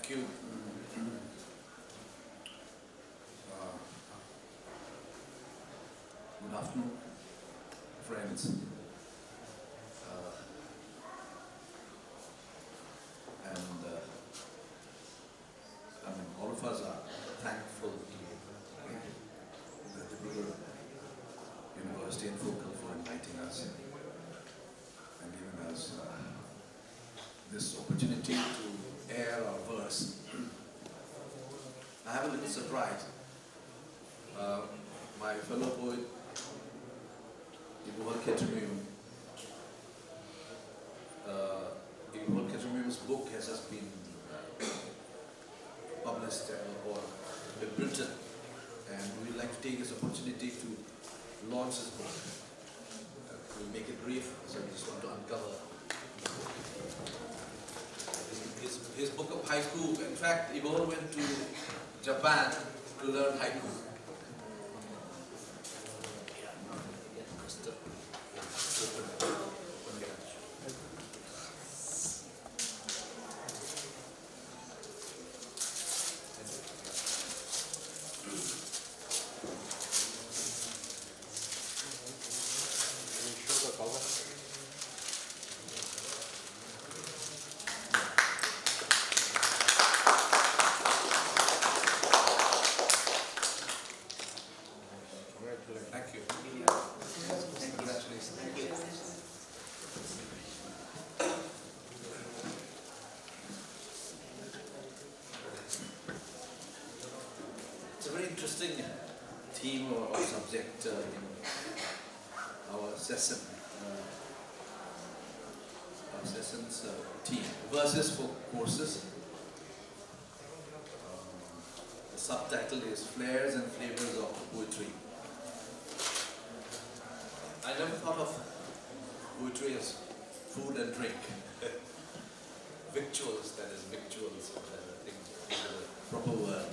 Thank you. Good afternoon, friends. All of us are thankful to the Dibrugarh University and Focal for inviting us and giving us this opportunity to air our verse. I have a little surprise. My fellow poet, Ibohal Kshetrimayum, Ibohal Kshetrimayum's book has just been published or written, and we would like to take this opportunity to launch this book. We'll make it brief, so we just want to uncover his book of haiku. In fact, Ibohal went to Japan to learn haiku. Thank you. Congratulations. Thank you. It's a very interesting theme or subject in our session. Our session's theme. Verses for courses. The subtitle is Flairs and Flavours of Poetry. I never thought of poetry as food and drink. Victuals, that is victuals, I think is the proper word.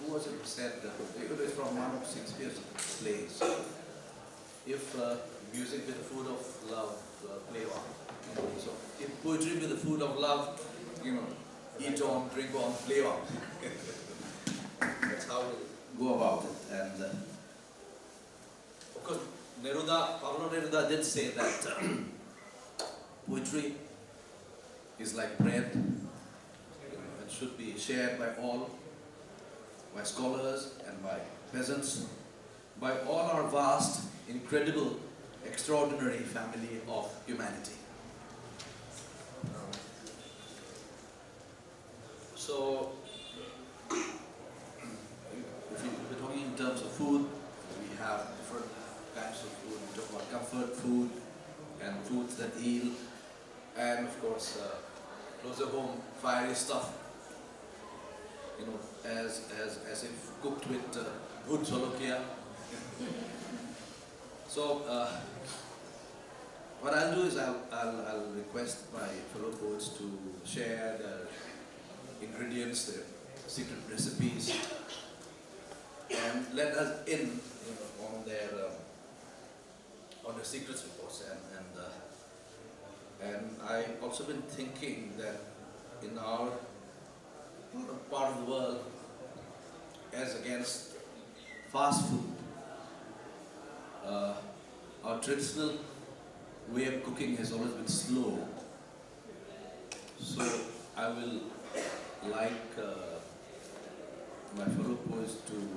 Who was it who said, it was from one of Shakespeare's plays, if music be the food of love, play on. So if poetry be the food of love, eat on, drink on, play on. That's how we go about it. And of course, Pablo Neruda did say that poetry is like bread and should be shared by all, by scholars and by peasants, by all our vast, incredible, extraordinary family of humanity. So, if we're talking in terms of food, we have different types of food. We talk about comfort food and foods that heal, and of course, closer home, fiery stuff. As if cooked with good jolokia. So, what I'll do is I'll request my fellow poets to share their ingredients, their secret recipes, and let us in on their secrets, of course. And I also been thinking that in our part of the world, as against fast food, our traditional way of cooking has always been slow. So I will like my fellow poets to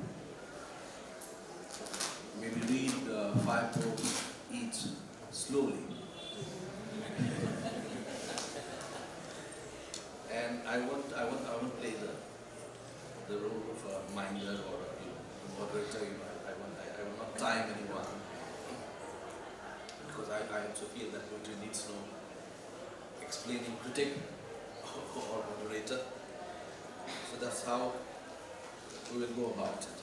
maybe read 5 poems each slowly. And I won't play the role of a minder or a moderator. I will not time anyone, because I also feel that poetry needs no explaining critic or moderator. So that's how we will go about it.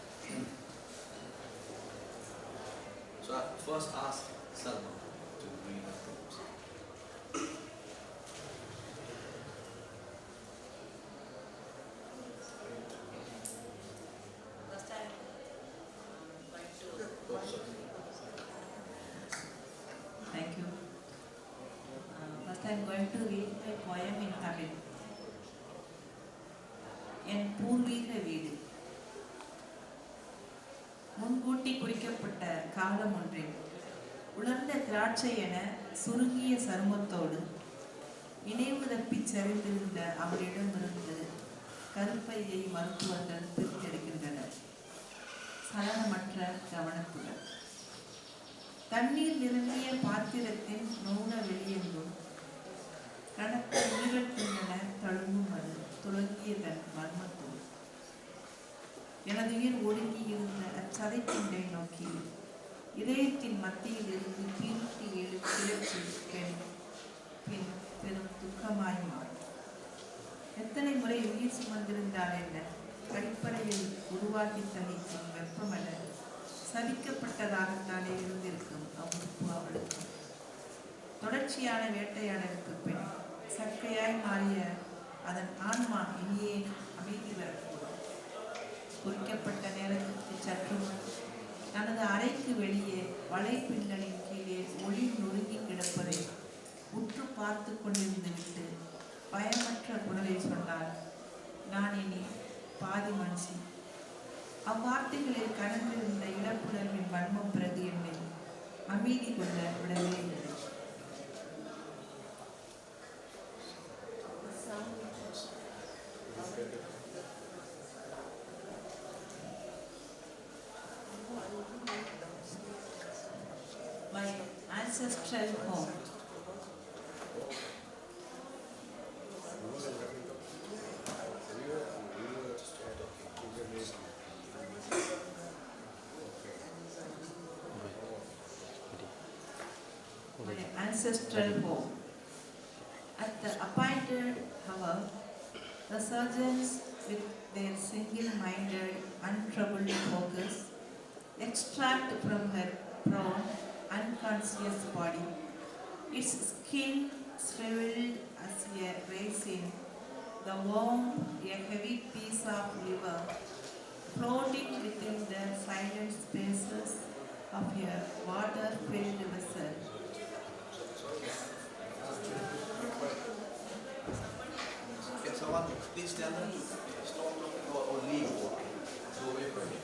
So I first ask Salma to read her poems. Thank you. First I am going to read a poem in Tamil. என் பூர்வீக வீடு. முன்கூட்டி குறிக்கப்பட்ட காலம் ஒன்றில் உலர்ந்த திராட்சை என சுருங்கிய சருமத்தோடு நினைவு தப்பிச் சரிந்திருந்த அவரிடமிருந்து கருப்பையை மருத்துவர்கள் பிரித்தெடுக்கின்றனர். சலனமற்ற கவனத்துடன் தண்ணீர் நிரம்பிய பாத்திரத்தின் நூன வெளியெங்கும் கனத்த உயிரட்டுள்ளன தழும்பும் அது துளங்கிய தன் மர்மத்தோடு எனது உயிர் ஒடுங்கி இருந்த அச்சதைக்குண்டை நோக்கி இதயத்தின் மத்தியில் இருந்து பீருட்டி கிளர்ச்சி பின் பெரும் துக்கமாய் மாறும். எத்தனை முறை உயிர் சுமந்திருந்தால் என்ன, கடிப்படையில் உருவாக்கி தணிக்கும் வெப்பமல்ல சதிக்கப்பட்டதாகத்தானே இருந்திருக்கும் அவ்வுறுப்பு அவளுக்கு. தொடர்ச்சியான வேட்டையாடலுக்கு பின் சக்கையாய் மாறிய அதன் ஆன்மா இனியே அமைதி வரக்கூடும். குறிக்கப்பட்ட நேரத்திற்கு சற்று தனது அறைக்கு வெளியே வலைப்பின்னலின் கீழே ஒளி நொறுங்கி கிடப்பதை உற்று பார்த்து கொண்டிருந்து விட்டு பயமற்ற குரலை சொன்னார், நான் இனி பாதி மனுஷி. அவ்வார்த்தைகளில் கடந்திருந்த இழப்புணர்வின் வன்மம் பிறகு என்னை அமைதி கொள்ள விடவே இல்லை. My ancestral home. My ancestral home. At the appointed hour, the surgeons, with their single-minded, untroubled focus, extract from her prone, unconscious body, its skin shriveled as a resin, the womb a heavy piece of liver, floating within the silent spaces of a water-filled vessel. Can someone please tell them to stop talking or leave? Go away from me.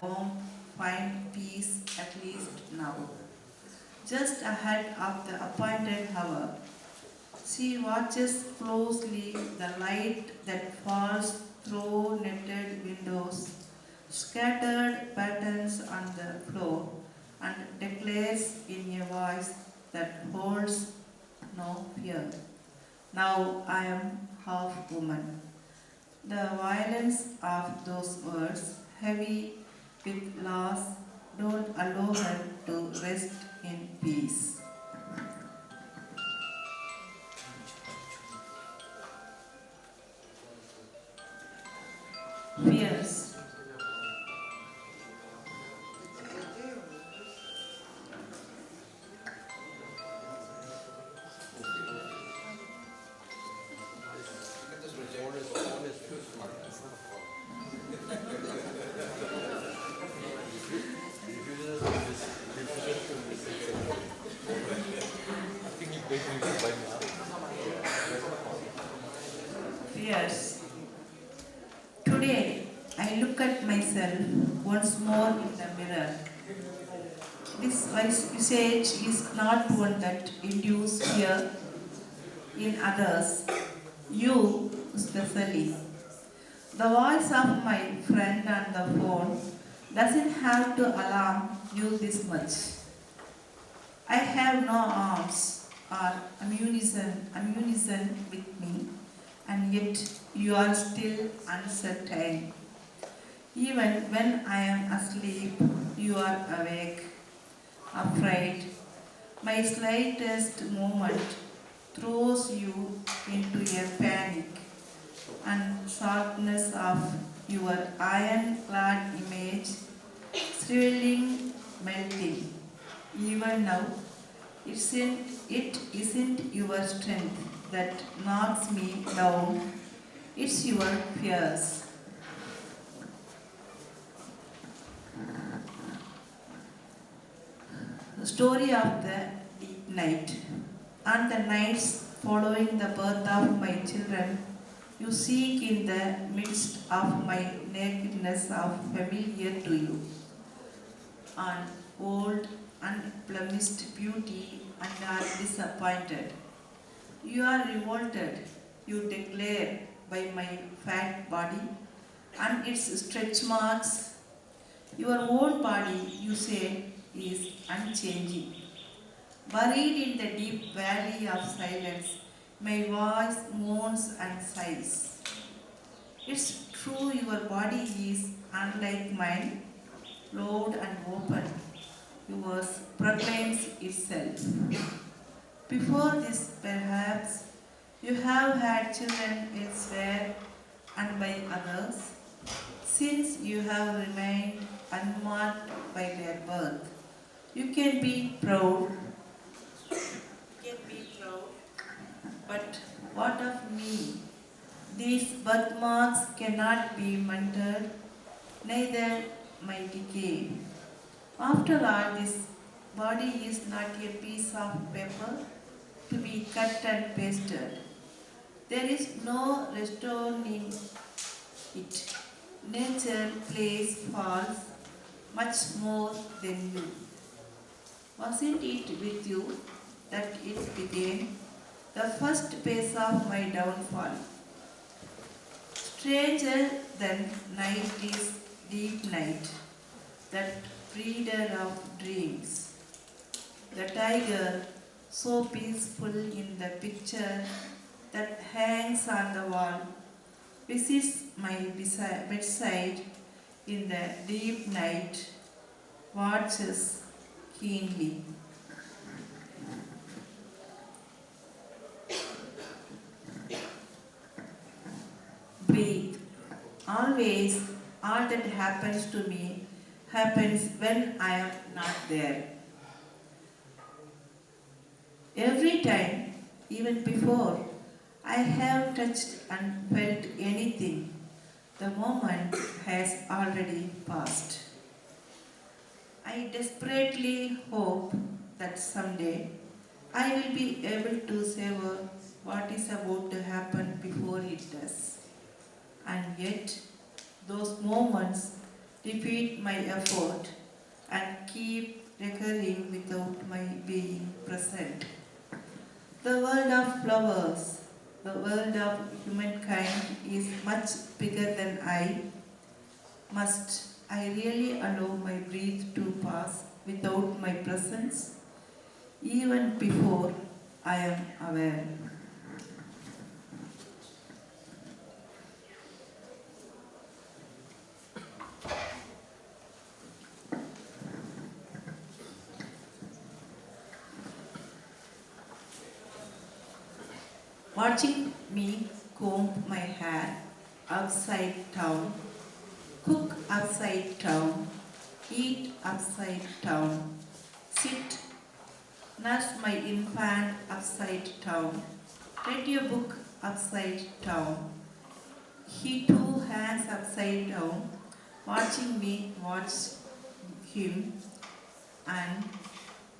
Home, find peace at least now. Just ahead of the appointed hour, she watches closely the light that falls through netted windows, scattered patterns on the floor, and declares in a voice that holds no fear, now I am half woman. The violence of those words, heavy with loss, don't allow her to rest in peace. Fears. Fears. Today, I look at myself once more in the mirror. This visage is not one that induces fear in others, you especially. The voice of my friend on the phone doesn't have to alarm you this much. I have no arms or ammunition with me, and yet you are still uncertain. Even when I am asleep, you are awake, afraid. My slightest movement throws you into a panic, and sharpness of your iron-clad image, thrilling, melting. Even now, it isn't your strength that knocks me down. It's your fears. The story of the deep night. On the nights following the birth of my children, you seek in the midst of my nakedness of familiar to you, on old unblemished beauty and are disappointed. You are revolted, you declare, by my fat body and its stretch marks. Your own body, you say, is unchanging. Buried in the deep valley of silence, my voice moans and sighs. It's true your body is unlike mine, loud and open. Yours proclaims itself. Before this, perhaps, you have had children elsewhere and by others, since you have remained unmarked by their birth. You can be proud, but what of me? These birthmarks cannot be mended, neither my decay. After all, this body is not a piece of paper to be cut and pasted. There is no restoring it. Nature plays false much more than you. Wasn't it with you that it began, the first phase of my downfall? Stranger than night is deep night, that breeder of dreams. The tiger, so peaceful in the picture that hangs on the wall, visits my bedside in the deep night, watches keenly. Breathe. Always, all that happens to me happens when I am not there. Every time, even before I have touched and felt anything, the moment has already passed. I desperately hope that someday I will be able to savor what is about to happen before it does. And yet, those moments defeat my effort and keep recurring without my being present. The world of flowers, the world of humankind is much bigger than I. Must I really allow my breath to pass without my presence, even before I am aware? Watching me comb my hair upside down, cook upside down, eat upside down, sit, nurse my infant upside down, read a book upside down. He too hangs upside down, watching me watch him, and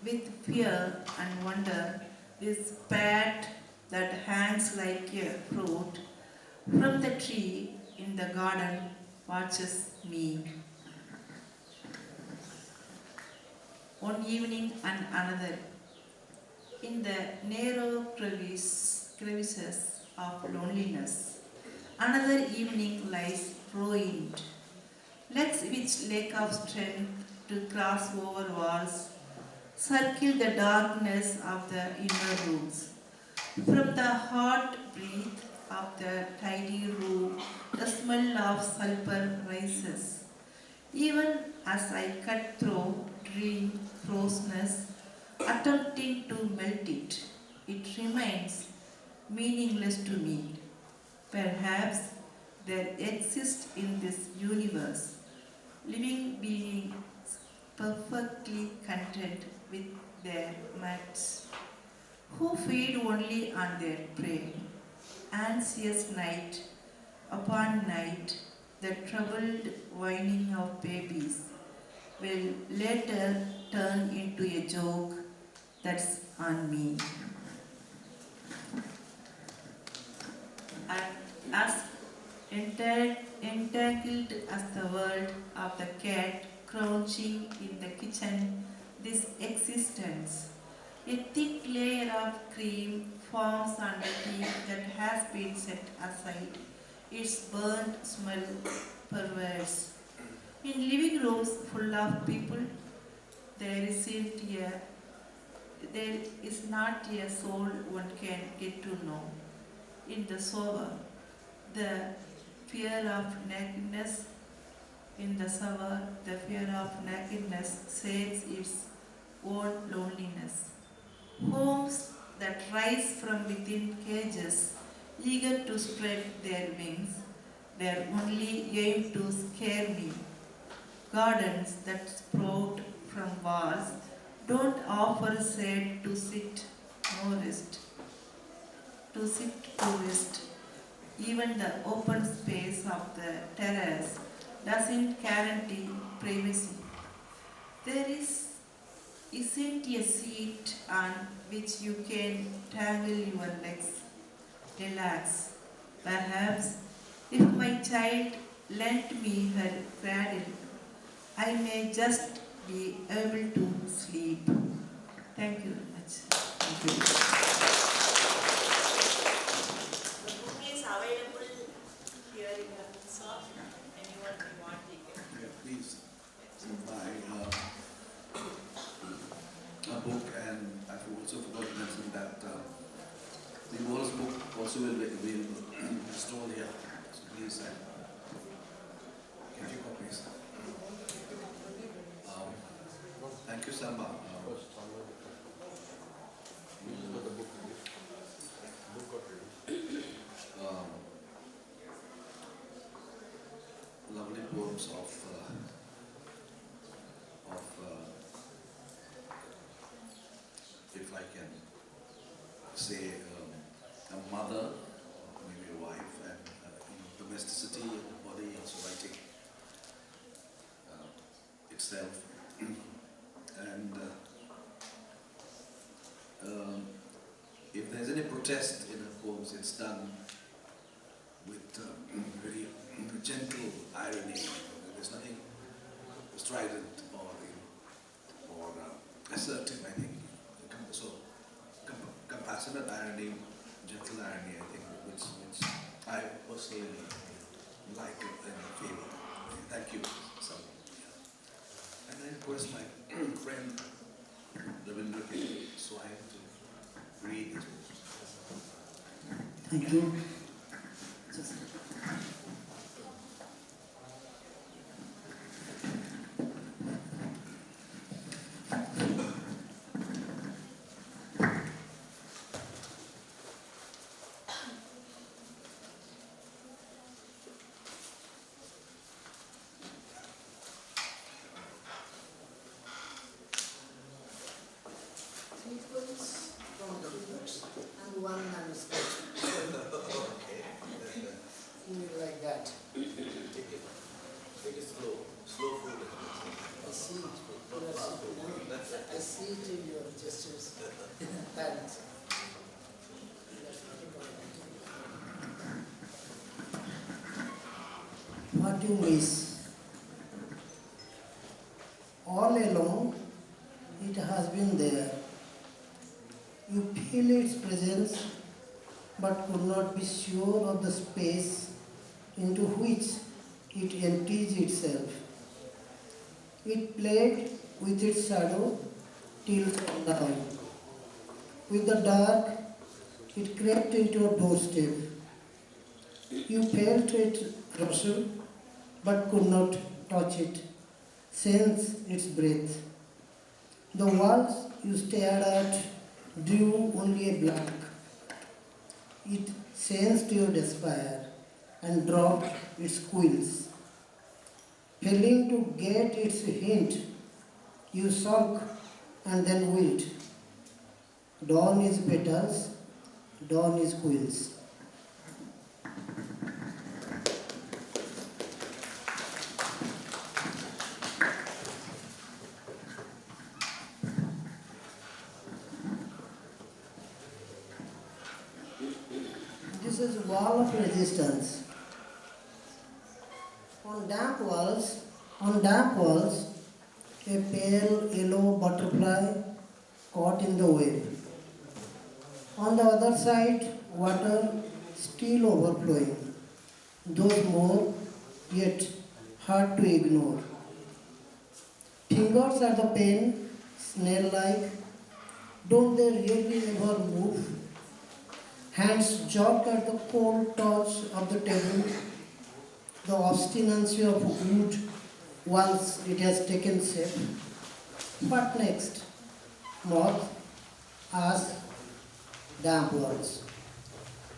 with fear and wonder, this bat that hangs like a fruit from the tree in the garden watches me. One evening and another, in the narrow crevices of loneliness, another evening lies ruined. Legs which lack of strength to cross over walls circle the darkness of the inner rooms. From the hot breath of the tidy room, the smell of sulphur rises. Even as I cut through dream frozenness, attempting to melt it, it remains meaningless to me. Perhaps there exists in this universe living beings perfectly content with their mates, who feed only on their prey. Anxious night, upon night, the troubled whining of babies will later turn into a joke that's on me. And as entangled as the world of the cat crouching in the kitchen, this existence, a thick layer of cream forms on the tea that has been set aside. Its burnt smell pervades. In living rooms full of people, there is not a soul one can get to know. In the sober, the fear of nakedness, in the sober, the fear of nakedness saves its own loneliness. Homes that rise from within cages, eager to spread their wings, their only aim to scare me. Gardens that sprout from walls don't offer shade to sit, no rest, to rest. Even the open space of the terrace doesn't guarantee privacy. There isn't a seat on which you can tangle your legs, relax. Perhaps if my child lent me her cradle, I may just be able to sleep. Thank you very much. The book is available here in the bookshop. Anyone who wants it. Yeah, please. So buy a book, and I've also forgot to mention that the Ibohal's book also will be available installed here. So please get your copies. Thank you, Salma. Lovely poems of if I can say, a mother, maybe a wife, and domesticity and the body also writing itself. And if there's any protest in her poems, it's done with very gentle irony. There's nothing strident or assertive, I think. So, compassionate irony, gentle irony, I think, which I personally like and favor. Thank you, Salma. And I request my friend Rabindra K, Swain, to read his book. Thank you. From the books and one manuscript. Okay. Like that. Take it slow food. I see it. I see it in your gestures. Thanks. What you miss? All along, it has been there. You feel its presence, but could not be sure of the space into which it empties itself. It played with its shadow till sundown. With the dark, it crept into a doorstep. You felt it rustle, but could not touch it, sense its breath. The walls you stared at drew only a blank. It sensed your despair and dropped its quills. Failing to get its hint, you sulk and then wilt. Dawn is petals, dawn is quills. This is wall of resistance. On damp walls, a pale yellow butterfly caught in the web. On the other side, water still overflowing. Those more, yet hard to ignore. Fingers at the pen, snail-like. Don't they really ever move? Hands jerk at the cold touch of the table. The obstinacy of wood once it has taken shape. What next? Moth, ask, damp walls.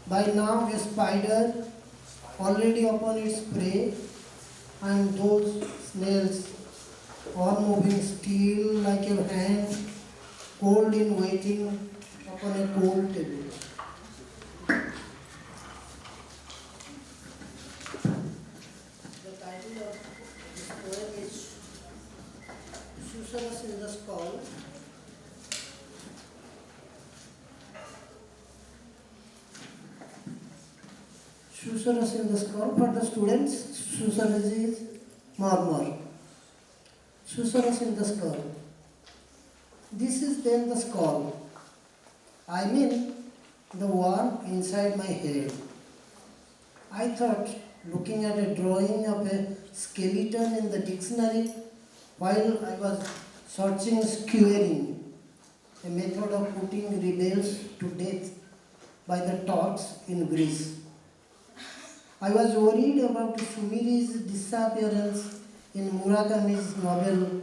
By now a spider already upon its prey, and those snails all moving still like a hand, cold in waiting upon a cold table. The title of this poem is Susurrus in the Skull. Susurrus in the skull. For the students, susurrus is murmur. Susurrus in the skull. This is then the skull. I mean, the one inside my head. I thought, looking at a drawing of a skeleton in the dictionary while I was searching skewering, a method of putting rebels to death by the Turks in Greece. I was worried about Sumiri's disappearance in Murakami's novel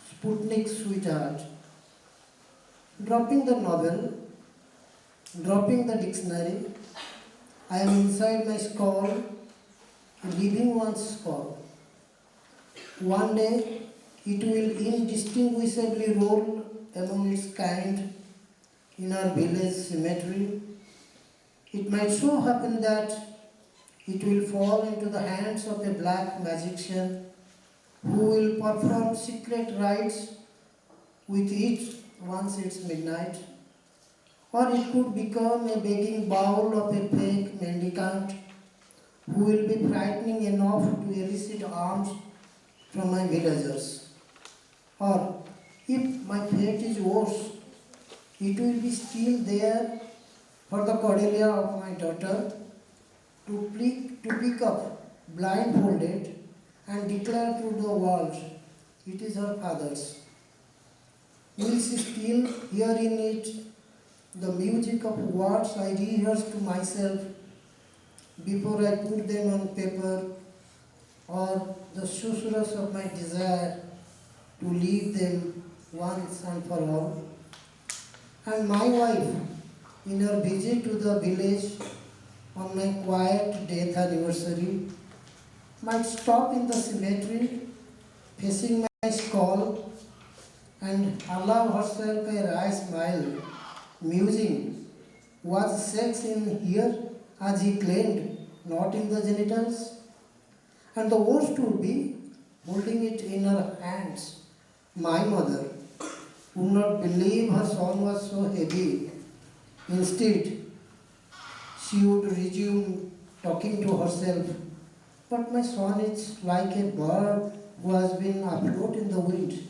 Sputnik Sweetheart. Dropping the novel, dropping the dictionary, I am inside my skull, leaving one's skull. One day, it will indistinguishably roll among its kind in our village cemetery. It might so happen that it will fall into the hands of a black magician who will perform secret rites with it once it's midnight. Or it could become a begging bowl of a fake mendicant who will be frightening enough to elicit alms from my villagers. Or, if my fate is worse, it will be still there for the Cordelia of my daughter to pick up blindfolded and declare to the world it is her father's. Will she still hear in it the music of words I rehearse to myself before I put them on paper, or the susurrus of my desire to leave them once and for all? And my wife, in her visit to the village on my quiet death anniversary, might stop in the cemetery facing my skull and allow herself a wry smile, musing, was sex in here as he claimed, not in the genitals? And the worst would be holding it in her hands. My mother would not believe her son was so heavy. Instead, she would resume talking to herself. But my son is like a bird who has been afloat in the wind.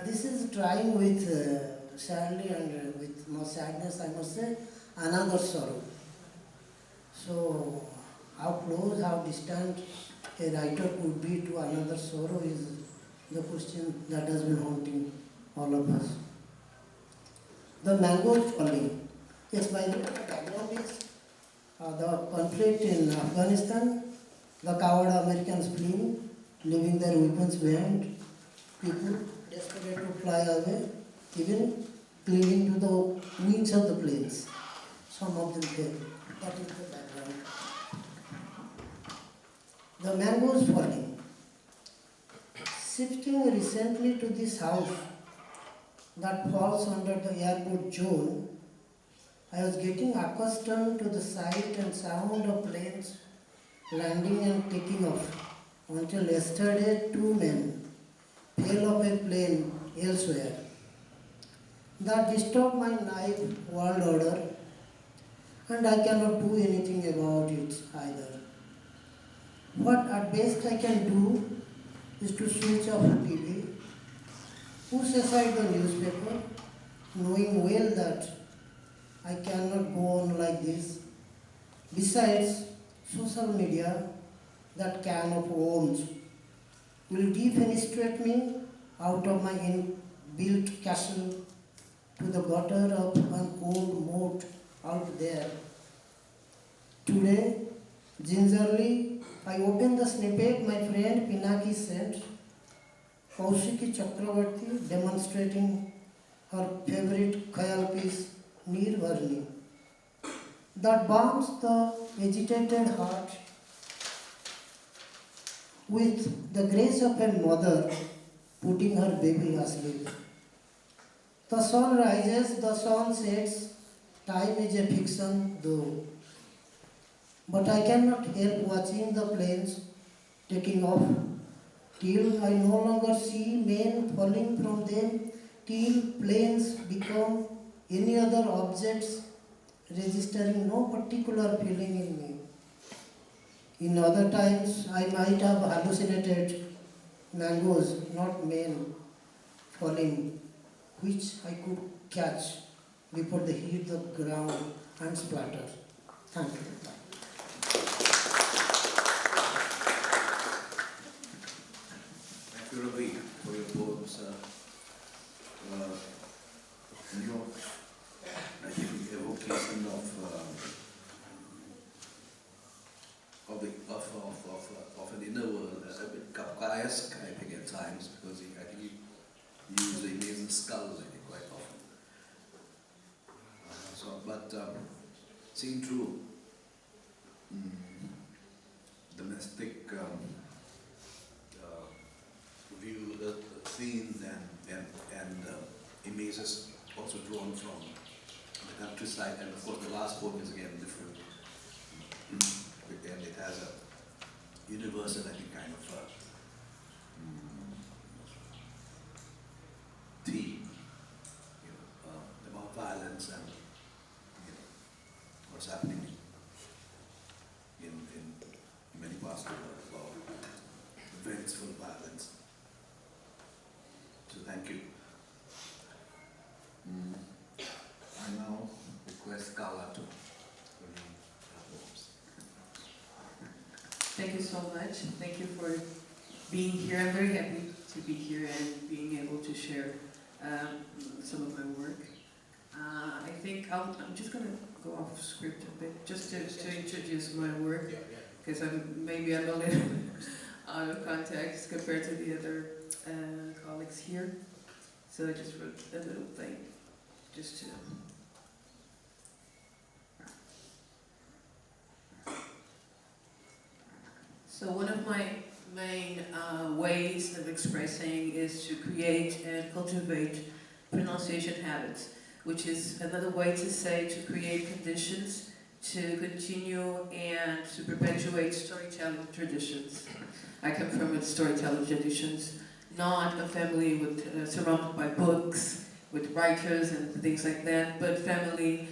This is trying with sadly and with more sadness, I must say, another sorrow. So, how close, how distant a writer could be to another sorrow is the question that has been haunting all of us. The mango falling. Yes, by the background is the conflict in Afghanistan, the coward Americans fleeing, leaving their weapons behind, people desperate to fly away, even clinging to the wings of the planes. Some of them fell. That is the background. The mangoes falling. Shifting recently to this house that falls under the airport zone, I was getting accustomed to the sight and sound of planes landing and taking off until yesterday 2 men fell off a plane elsewhere. That disturbed my life world order, and I cannot do anything about it either. What at best I can do is to switch off the TV, push aside the newspaper, knowing well that I cannot go on like this. Besides, social media, that can of worms, will defenestrate me out of my inbuilt castle to the gutter of an old moat out there. Today, gingerly, I opened the snippet my friend Pinaki sent, Kaushiki Chakravarti demonstrating her favorite khayal piece, Nirvarni, that balms the agitated heart with the grace of a mother putting her baby asleep. The sun rises, the sun sets, time is a fiction though. But I cannot help watching the planes taking off till I no longer see men falling from them, till planes become any other objects registering no particular feeling in me. In other times, I might have hallucinated mangoes, not men, falling, which I could catch before they hit the ground and splatter. Thank you. Thank you, Ravi, for your poems. Your, I think, evocation of an inner world, a bit Kafkaesque, I think, at times, because I think he used the image and skull, I think, quite often. Seeing through domestic view, the scenes and images also drawn from the countryside, and of course the last poem is again different, and it has a universal, I think, kind of theme, about violence and what's happening in many parts of the world, about vengeful violence. So thank you. I now request Carla to read her poems. Thank you so much. Thank you for being here. I'm very happy to be here and being able to share some of my work. I think I'm just going to go off script a bit, just to introduce my work, because maybe I'm a little out of context compared to the other colleagues here. So I just wrote a little thing, just to... So one of my main ways of expressing is to create and cultivate pronunciation habits, which is another way to say to create conditions to continue and to perpetuate storytelling traditions. I come from storytelling traditions, not a family with surrounded by books, with writers and things like that, but a family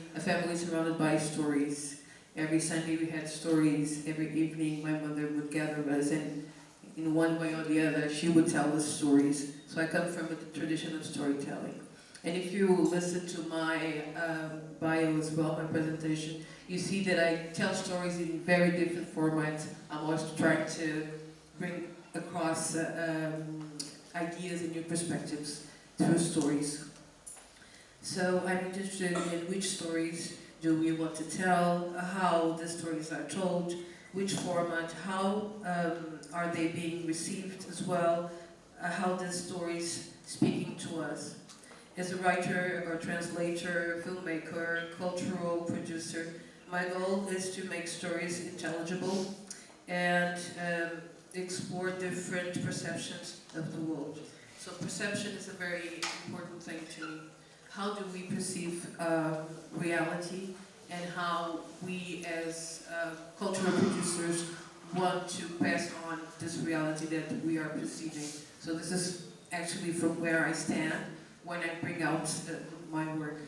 surrounded by stories. Every Sunday we had stories. Every evening my mother would gather us, and in one way or the other she would tell us stories. So I come from a tradition of storytelling. And if you listen to my bio as well, my presentation, you see that I tell stories in very different formats. I'm always trying to bring across ideas and new perspectives through stories. So I'm interested in which stories do we want to tell, how the stories are told, which format, how are they being received as well, how the stories speaking to us. As a writer or translator, filmmaker, cultural producer, my goal is to make stories intelligible and explore different perceptions of the world. So perception is a very important thing to me. how do we perceive reality, and how we as cultural producers want to pass on this reality that we are perceiving. So this is actually from where I stand when I bring out my work.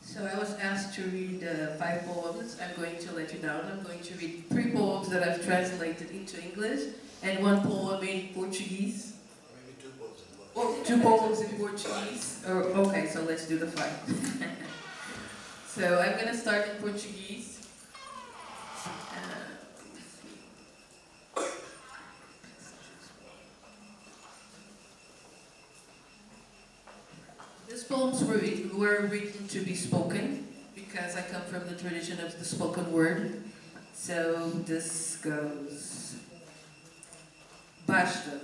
So I was asked to read 5 poems. I'm going to let you down. I'm going to read 3 poems that I've translated into English, and 1 poem in Portuguese. Maybe 2 poems in one. Oh, 2 poems in Portuguese. Okay, so let's do the 5. So I'm going to start in Portuguese. These poems were written to be spoken, because I come from the tradition of the spoken word. So this goes. Basta.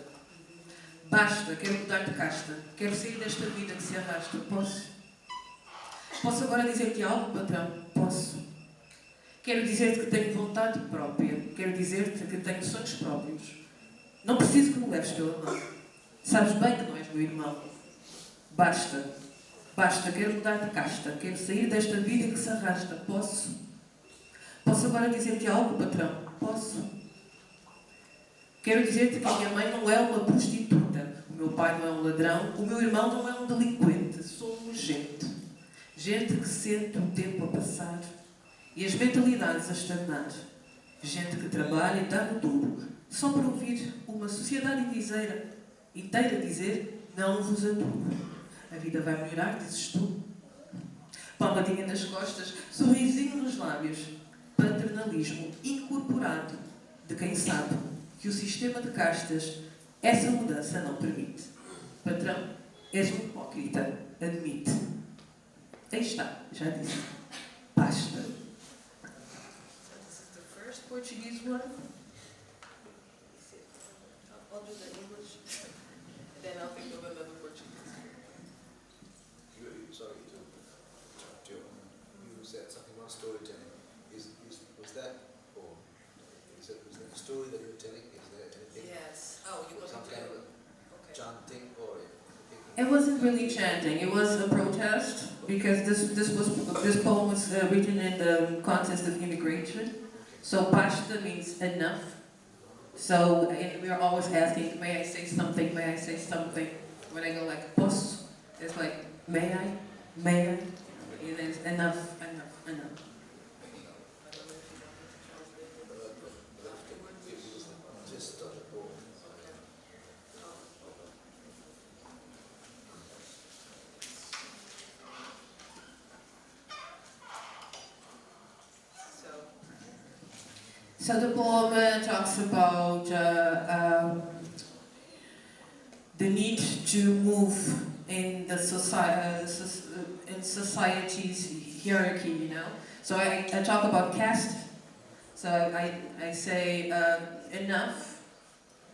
Basta, quero mudar de casta. Quero sair desta vida que se arrasta. Posso? Posso agora dizer-te algo, patrão? Posso. Quero dizer-te que tenho vontade própria. Quero dizer-te que tenho sonhos próprios. Não preciso que me leves pela mão. Sabes bem que não és meu irmão. Basta. Basta, quero mudar de casta. Quero sair desta vida que se arrasta. Posso? Posso agora dizer-te algo, patrão? Posso? Quero dizer-te que a minha mãe não é uma prostituta. O meu pai não é um ladrão. O meu irmão não é um delinquente. Somos gente. Gente que sente o tempo a passar e as mentalidades a estagnar. Gente que trabalha e dá no duro, só para ouvir uma sociedade inteira dizer: não vos aturo. A vida vai melhorar, dizes tu. Palmadinha nas costas, sorrisinho nos lábios. Paternalismo incorporado de quem sabe que o sistema de castas essa mudança não permite. Patrão, és um hipócrita, admite. Aí está, já disse. Basta. So this is the first Portuguese one. I'll do the English, and then I'll think of another Portuguese. Sorry to interrupt you. You said something about storytelling. Was that, or was that a story that you were telling? Is there anything? Yes. Oh, you want some to kind of okay. chanting or? It wasn't really chanting. It was a protest because this poem was written in the context of immigration. So basta means enough. So we are always asking, may I say something? May I say something? When I go like posso, it's like may I? May I? And then it's enough, enough, enough. Just start a poem. So the poem talks about the need to move in the in society's hierarchy, you know. So I talk about caste. So I say enough,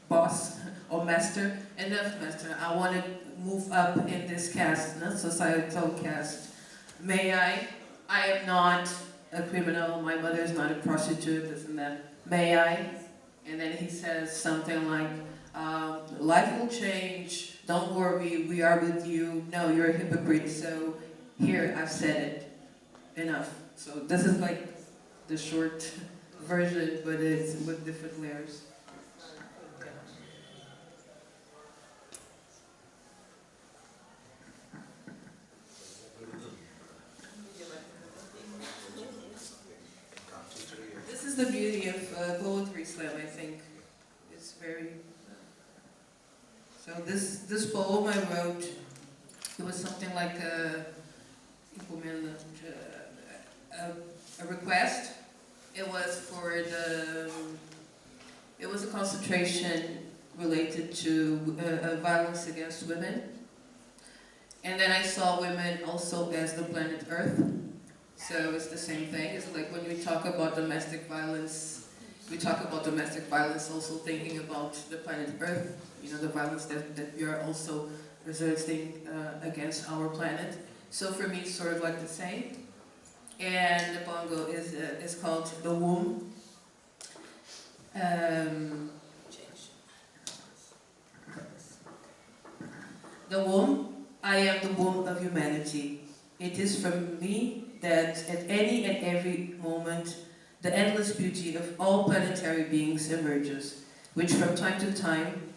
boss or master, enough master. I want to move up in this caste, not societal caste. May I? I am not a criminal, my mother is not a prostitute, this and that. May I? And then he says something like, life will change, don't worry, we are with you. No, you're a hypocrite, so here, I've said it. Enough. So this is like the short version, but it's with different layers. This is the beauty of poetry slam, I think. It's very... So this poem I wrote, it was something like a request. It was for it was a concentration related to violence against women. And then I saw women also as the planet Earth. So it's the same thing. It's like when we talk about domestic violence, we talk about domestic violence also thinking about the planet Earth, you know, the violence that we are also resisting against our planet. So for me, it's sort of like the same. And the bongo is called The Womb. The womb I am the womb of humanity. It is from me that at any and every moment the endless beauty of all planetary beings emerges, which from time to time,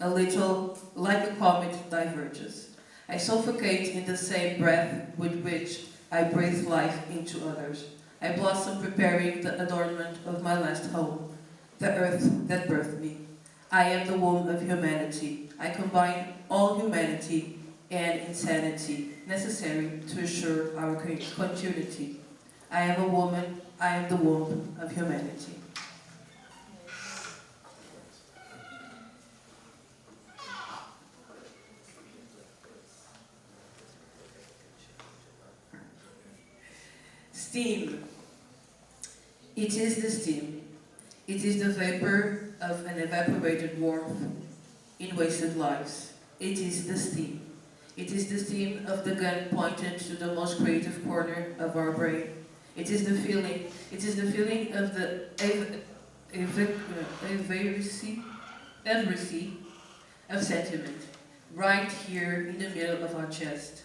a little like a comet, diverges. I suffocate in the same breath with which I breathe life into others. I blossom preparing the adornment of my last home, the earth that birthed me. I am the womb of humanity. I combine all humanity and insanity necessary to assure our continuity. I am a woman. I am the womb of humanity. Steam. It is the steam. It is the vapor of an evaporated warmth in wasted lives. It is the steam. It is the steam of the gun pointed to the most creative corner of our brain. It is the feeling. It is the feeling of the every of sentiment, right here in the middle of our chest.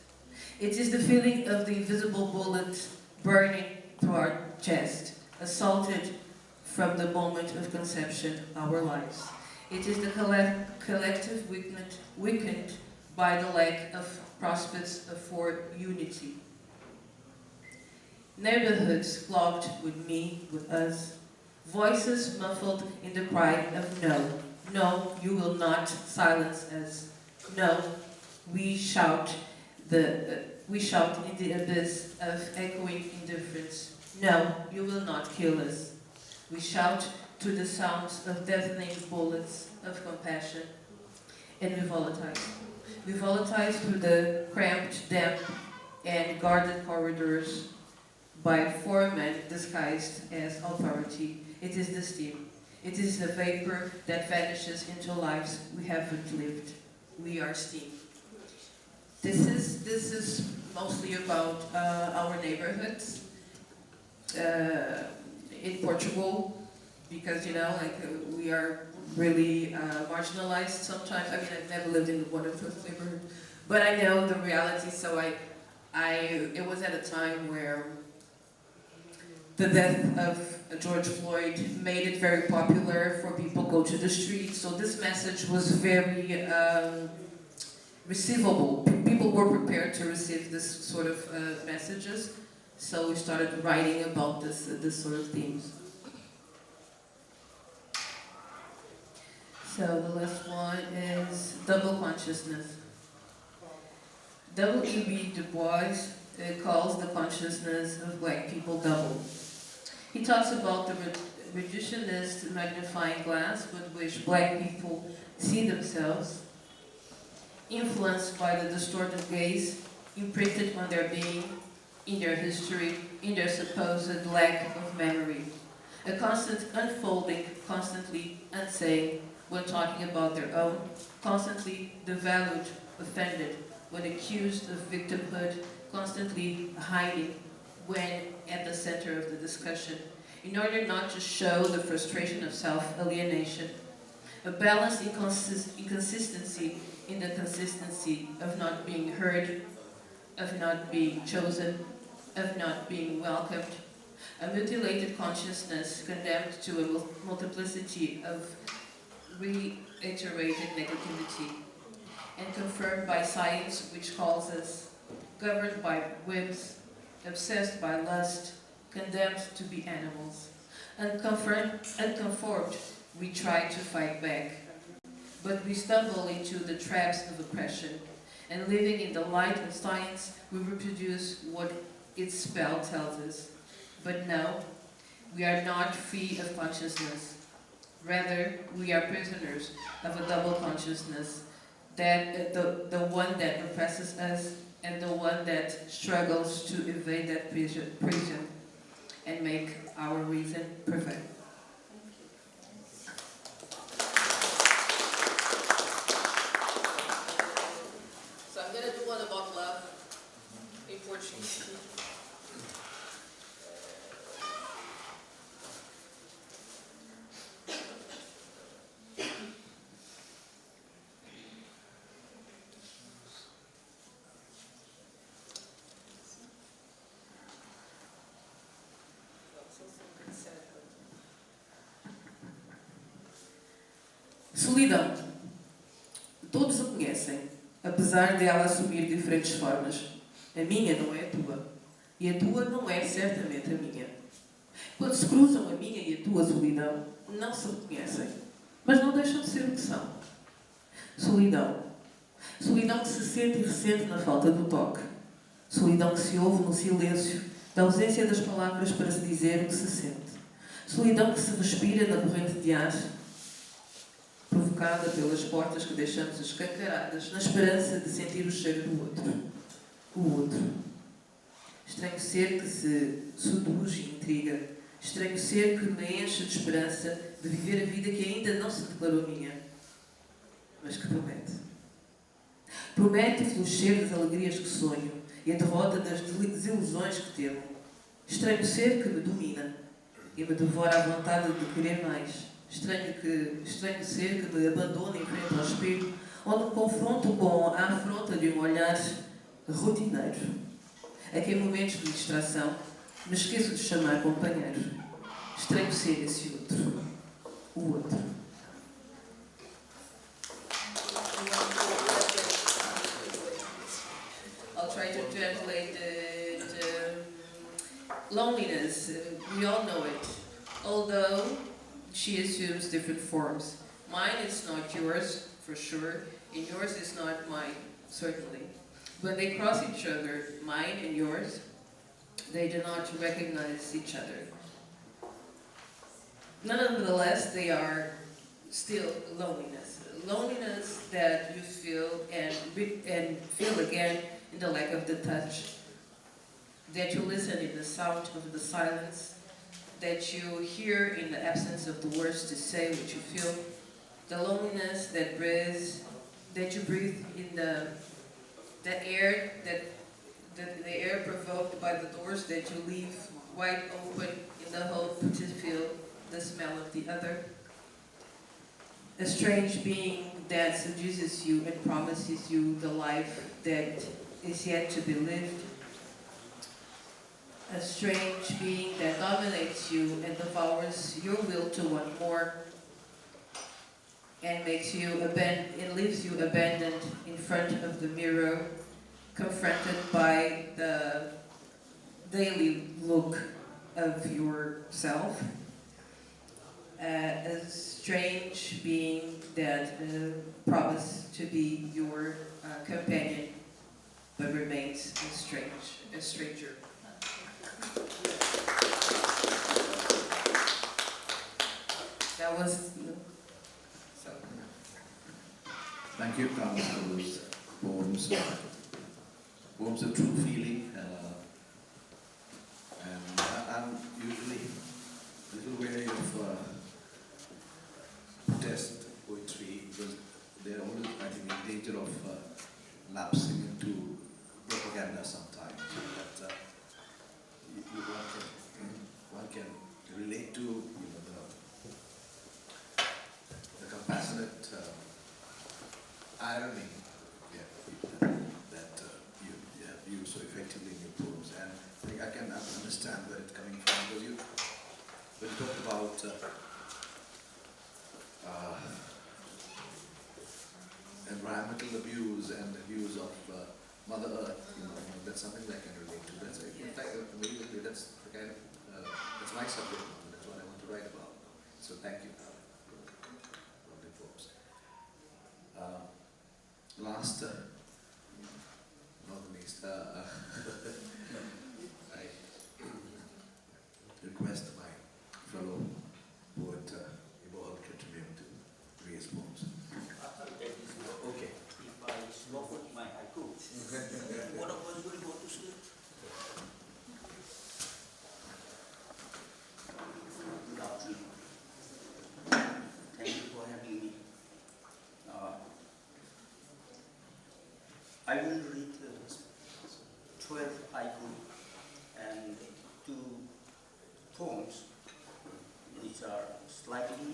It is the feeling of the invisible bullet burning through our chest, assaulted from the moment of conception, our lives. It is the collective weakened by the lack of prospects for unity. Neighborhoods clogged with me, with us. Voices muffled in the cry of no. No, you will not silence us. No, we shout in the abyss of echoing indifference. No, you will not kill us. We shout to the sounds of deafening bullets of compassion, and we volatile. We volatile through the cramped, damp, and guarded corridors by 4 men disguised as authority. It is the steam. It is the vapor that vanishes into lives we haven't lived. We are steam. This is mostly about our neighborhoods in Portugal, because we are really marginalized sometimes. I mean, I've never lived in one of those neighborhoods, but I know the reality. So it was at a time where the death of George Floyd made it very popular for people to go to the streets. So this message was very receivable. People were prepared to receive this sort of messages. So we started writing about this sort of themes. So the last one is double consciousness. W.E.B. Du Bois calls the consciousness of black people double. He talks about the reductionist magnifying glass with which black people see themselves, influenced by the distorted gaze imprinted on their being, in their history, in their supposed lack of memory. A constant unfolding, constantly unsaying when talking about their own, constantly devalued, offended, when accused of victimhood, constantly hiding when at the center of the discussion, in order not to show the frustration of self-alienation, a balanced inconsistency in the consistency of not being heard, of not being chosen, of not being welcomed, a mutilated consciousness condemned to a multiplicity of reiterated negativity, and confirmed by science which calls us, governed by whims, obsessed by lust, condemned to be animals. Unconformed, we try to fight back, but we stumble into the traps of oppression, and living in the light of science, we reproduce what its spell tells us. But no, we are not free of consciousness. Rather, we are prisoners of a double consciousness, that the one that oppresses us and the one that struggles to evade that prison and make our reason prevail. So I'm going to do one about love in Portuguese. Solidão. Todos a conhecem, apesar dela assumir diferentes formas. A minha não é a tua. E a tua não é certamente a minha. Quando se cruzam a minha e a tua solidão, não se reconhecem, mas não deixam de ser o que são. Solidão. Solidão que se sente e ressente na falta do toque. Solidão que se ouve no silêncio, da ausência das palavras para se dizer o que se sente. Solidão que se respira na corrente de ar, provocada pelas portas que deixamos escancaradas, na esperança de sentir o cheiro do outro. O outro. Estranho ser que se seduz e intriga. Estranho ser que me enche de esperança de viver a vida que ainda não se declarou minha, mas que promete. Promete o florescer das alegrias que sonho e a derrota das desilusões que temo. Estranho ser que me domina e me devora a vontade de querer mais. Estranho ser que me abandona em frente ao espelho, onde me confronto com a afronta de um olhar rotineiro, a que em momentos de distração me esqueço de chamar companheiro. Estranho ser esse outro. O outro. I'll try to translate it. Loneliness, we all know it. Although she assumes different forms. Mine is not yours, for sure, and yours is not mine, certainly. When they cross each other, mine and yours, they do not recognize each other. Nonetheless, they are still loneliness. Loneliness that you feel and feel again in the lack of the touch. That you listen in the sound of the silence. That you hear in the absence of the words to say what you feel. The loneliness that you breathe in the air the air provoked by the doors that you leave wide open in the hope to feel the smell of the other. A strange being that seduces you and promises you the life that is yet to be lived. A strange being that dominates you and devours your will to want more, and leaves you abandoned in front of the mirror, confronted by the daily look of yourself. A strange being that promised to be your companion, but remains a stranger. That was. Thank you, Carla, for those poems. Poems of true feeling. And I'm usually a little wary of protest poetry because they're always, I think, in danger of lapsing into propaganda sometimes. But one can relate to the compassionate irony that you have used so effectively in your poems, and I think I can understand where it's coming from, because when you talk about environmental abuse and abuse of Mother Earth, that's something that I can relate to. That's in fact, immediately that's the kind of that's my subject. That's what I want to write about. So thank you. Lovely poems. Last, not the least, I request my fellow poet Ibohal Kshetrimayum to read his poems. Okay. If I slow put my haiku, what of us will go to sleep? Good afternoon. Thank you for having me. I will read 12 haiku and 2 poems which are slightly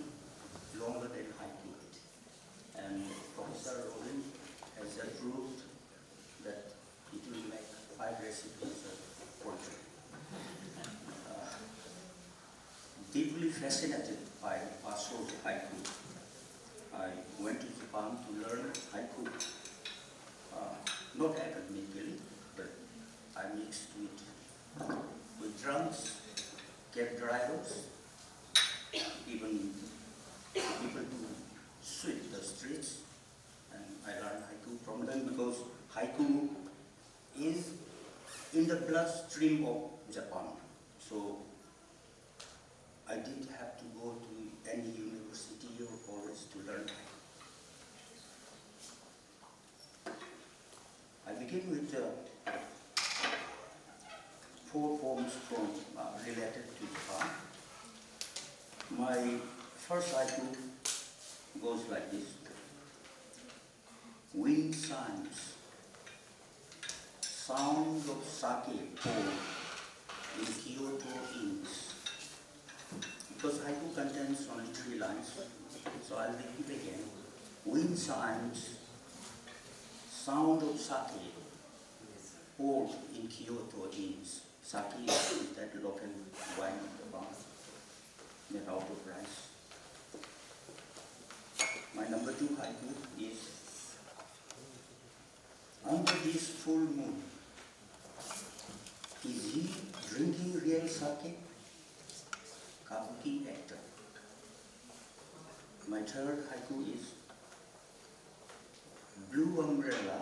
longer than haiku. And Professor Roland has approved that it will make 5 recipes of poetry. Deeply fascinated by pastoral haiku, I went to Japan to learn haiku. Not academically, but I mixed with drums, cab drivers, even people who sweep the streets, and I learned haiku from them because haiku is in the bloodstream of Japan. So I didn't have to go to any university or college to learn haiku. I begin with 4 poems from related to Japan. My first haiku goes like this. Wind chimes, sound of sake poured in Kyoto inns. Because haiku contains only 3 lines, so I'll repeat again. Wind chimes, sound of sake poured in Kyoto inns. Sake is that local wine of the bar, made out of rice. My number 2 haiku is, under this full moon, is he drinking real sake? Kabuki actor. My third haiku is, blue umbrella,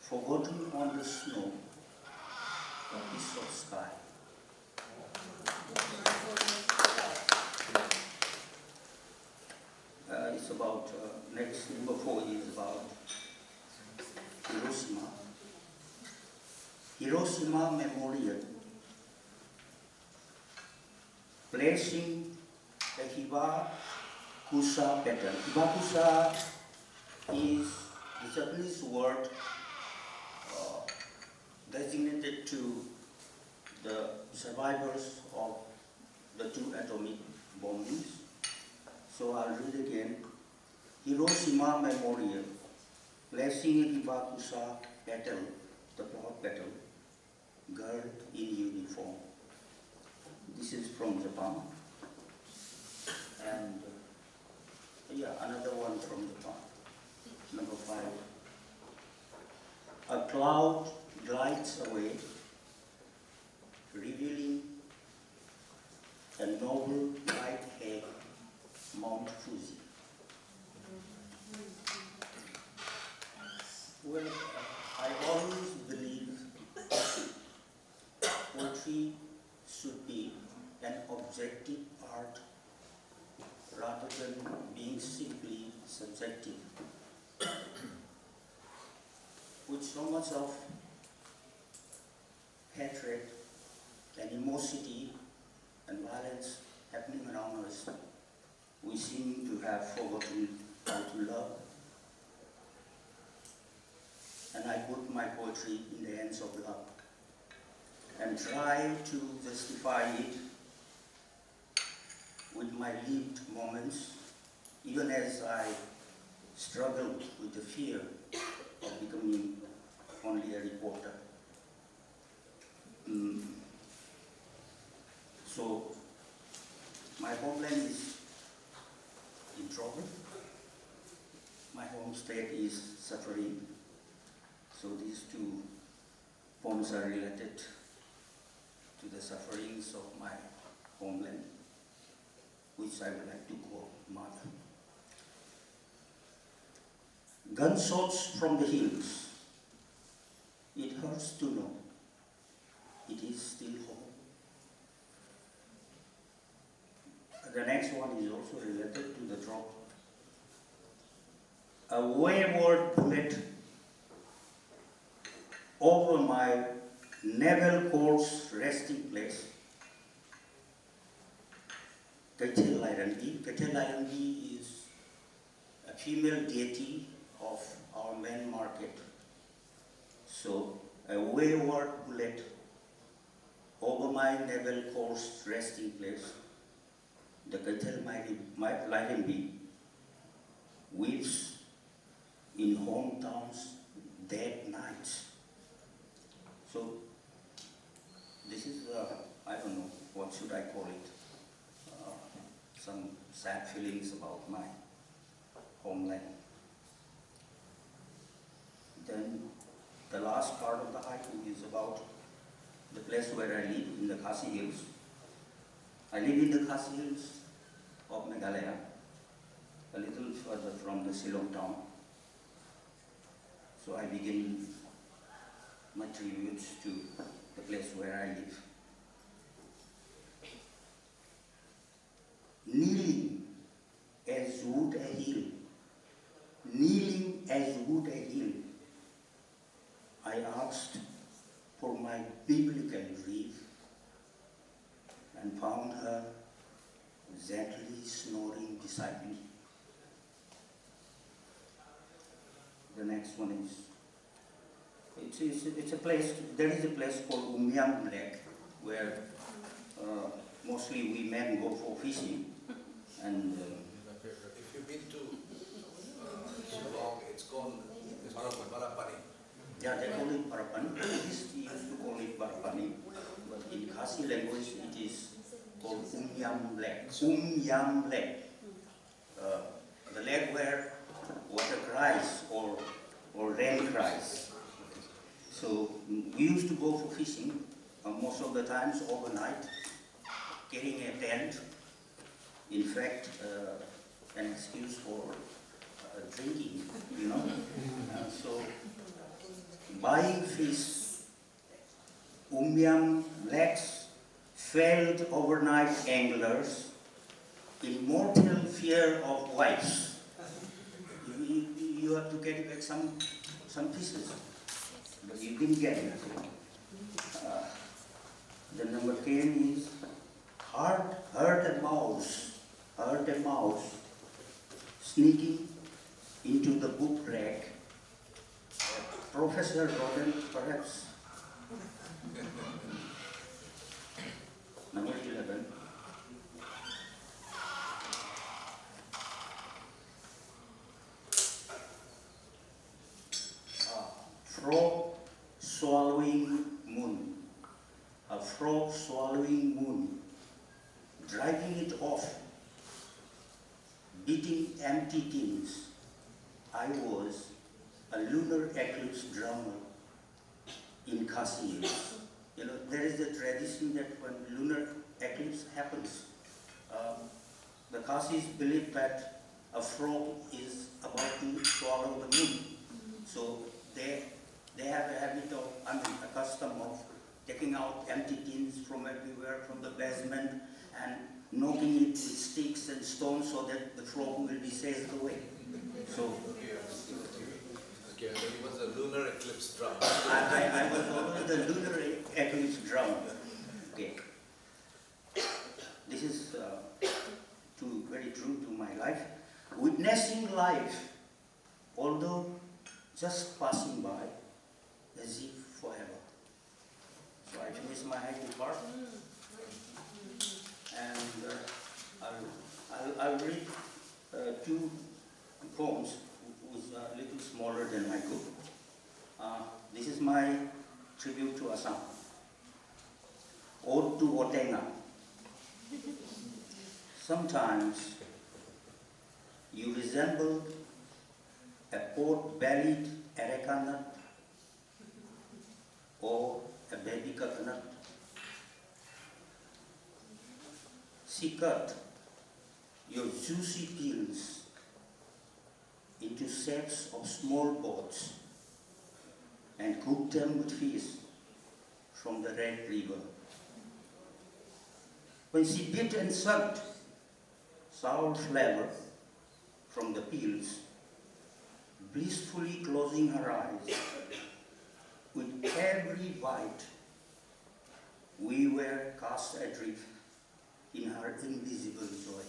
forgotten on the snow, a piece of sky. It's about, next number 4 is about Hiroshima. Hiroshima Memorial, placing the Hibakusha petal. Hibakusha is the Japanese word designated to the survivors of the 2 atomic bombings. So I'll read again. Hiroshima Memorial, placing a Hibakusha petal, the flower petal, girl in uniform. This is from Japan. And another one from Japan. Number 5. A cloud glides away, revealing a noble white-haired Mount Fuji. Well, I always believe poetry should be an objective art rather than being simply subjective. With so much of hatred and animosity and violence happening around us, we seem to have forgotten how to love. And I put my poetry in the hands of love and try to justify it with my lived moments, even as I struggled with the fear of becoming only a reporter. So my homeland is in trouble. My home state is suffering. So these 2 poems are related to the sufferings of my homeland, which I would like to call Mother. Gunshots from the hills. It hurts to know it is still home. The next one is also related to the drop. A wayward bullet over my naval corps resting place. Kshetrimayum is a female deity of our main market. So a wayward bullet over my naval corps resting place. The Kshetrimayum weeps in hometowns dead nights. So this is, I don't know, what should I call it? some sad feelings about my homeland. Then the last part of the haiku is about the place where I live, in the Khasi Hills. I live in the Khasi Hills of Meghalaya, a little further from the Shillong town. So I begin my tributes to the place where I live. Kneeling as would a hill, kneeling as would a hill, I asked for my biblical wreath and found her gently snoring beside me. The next one is, it's a place, there is a place called Ngangom where mostly we men go for fishing. And if you've been to Shillong, it's called Barapani. yeah, they call it Barapani. We used to call it Barapani, but in Khasi language it is called Ngangom Lake. The lake where water cries or rain cries. So we used to go for fishing most of the times overnight, carrying a tent. In fact, an excuse for drinking, you know. So buying fish, lakes, failed overnight anglers in mortal fear of wives. You have to carry back some fishes, but you didn't get it. The number 10 is heard a mouse sneaking into the book rack. Professor Rodent, perhaps. Number 11. Frog swallowing moon. A frog swallowing moon, driving it off, beating empty tins. I was a lunar eclipse drummer in Khasi Hills. You know, there is a tradition that when lunar eclipse happens, the Khasis believe that a frog is about to swallow the moon. So they have a habit of, a custom of taking out empty tins from everywhere, from the basement, and knocking it with sticks and stones so that the frog will be chased away. So Okay, he was a lunar eclipse drummer. I was always the lunar eclipse drummer. Okay. This is very true to my life. Witnessing life, although just passing by, as if forever. So I finish my haiku part, and I'll read two poems which are a little smaller than haiku. This is my tribute to Assam. Ode to Otenga. Sometimes you resemble a pot-bellied areca nut or a baby coconut. She cut your juicy peels into shapes of small boats and cooked them with fish from the Red River. When she bit and sucked sour flavor from the peels, blissfully closing her eyes, with every bite, we were cast adrift in her invisible joy.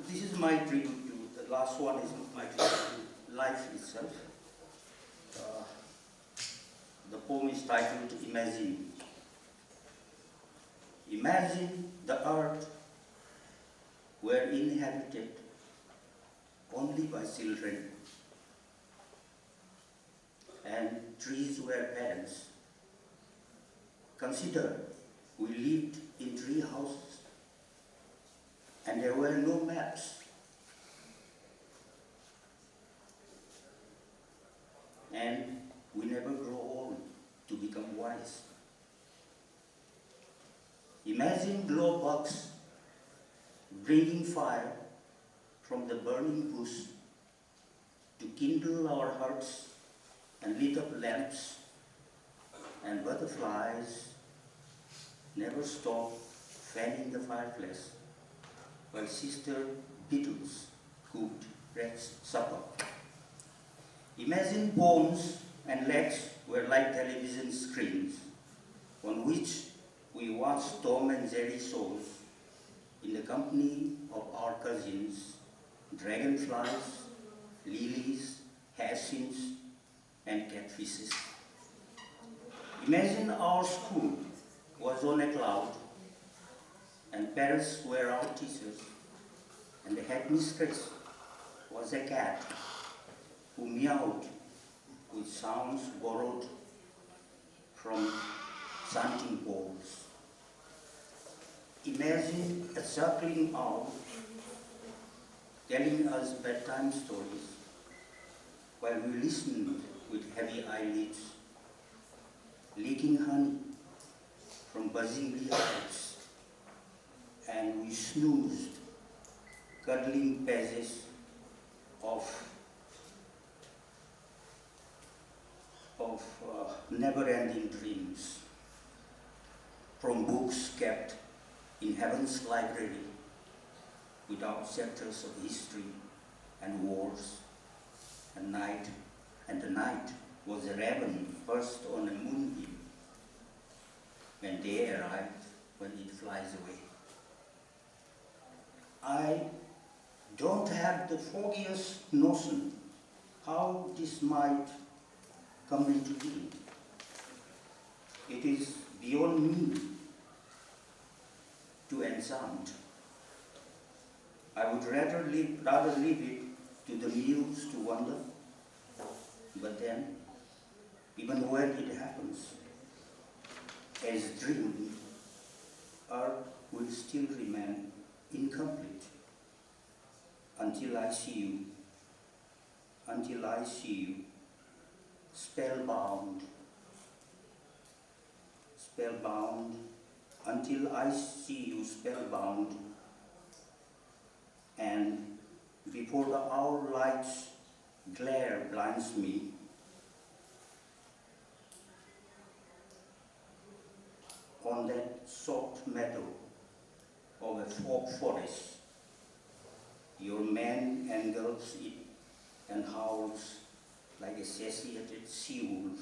This is my tribute to, the last one is my tribute to life itself. The poem is titled Imagine. Imagine the earth were inhabited only by children, and trees were parents, Consider, we lived in tree houses and there were no maps. And we never grow old to become wise. Imagine glow bugs bringing fire from the burning bush to kindle our hearts and lit up lamps, and butterflies never stop fanning the fireplace while sister beetles cooked rest supper. Imagine bones and legs were like television screens on which we watched Tom and Jerry shows in the company of our cousins, dragonflies, lilies, hyacinths, and catfishes. Imagine our school was on a cloud, and parents were our teachers, and the headmistress was a cat who meowed with sounds borrowed from chanting bowls. Imagine a circling owl telling us bedtime stories while we listened with heavy eyelids, leaking honey from buzzing beehives, and we snoozed, cuddling pages of never-ending dreams from books kept in heaven's library without chapters of history and wars, and the night was a raven perched on a moonbeam when day arrived, when it flies away. I don't have the foggiest notion how this might come into being. It is beyond me to enchant. I would rather leave it to the muse to wonder, but then, even when it happens, as dreamed, Earth will still remain incomplete until I see you, spellbound, until I see you spellbound, and before the hour light's glare blinds me, on that soft meadow of a fog forest, your man engulfs it and howls like a satiated sea-wolf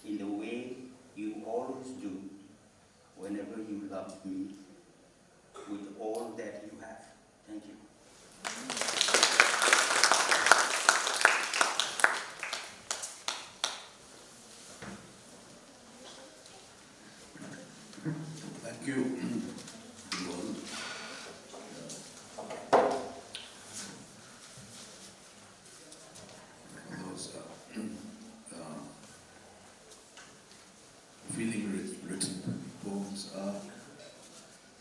in the way you always do whenever you love me with all that you have. Thank you. Thank you. Those feeling written poems.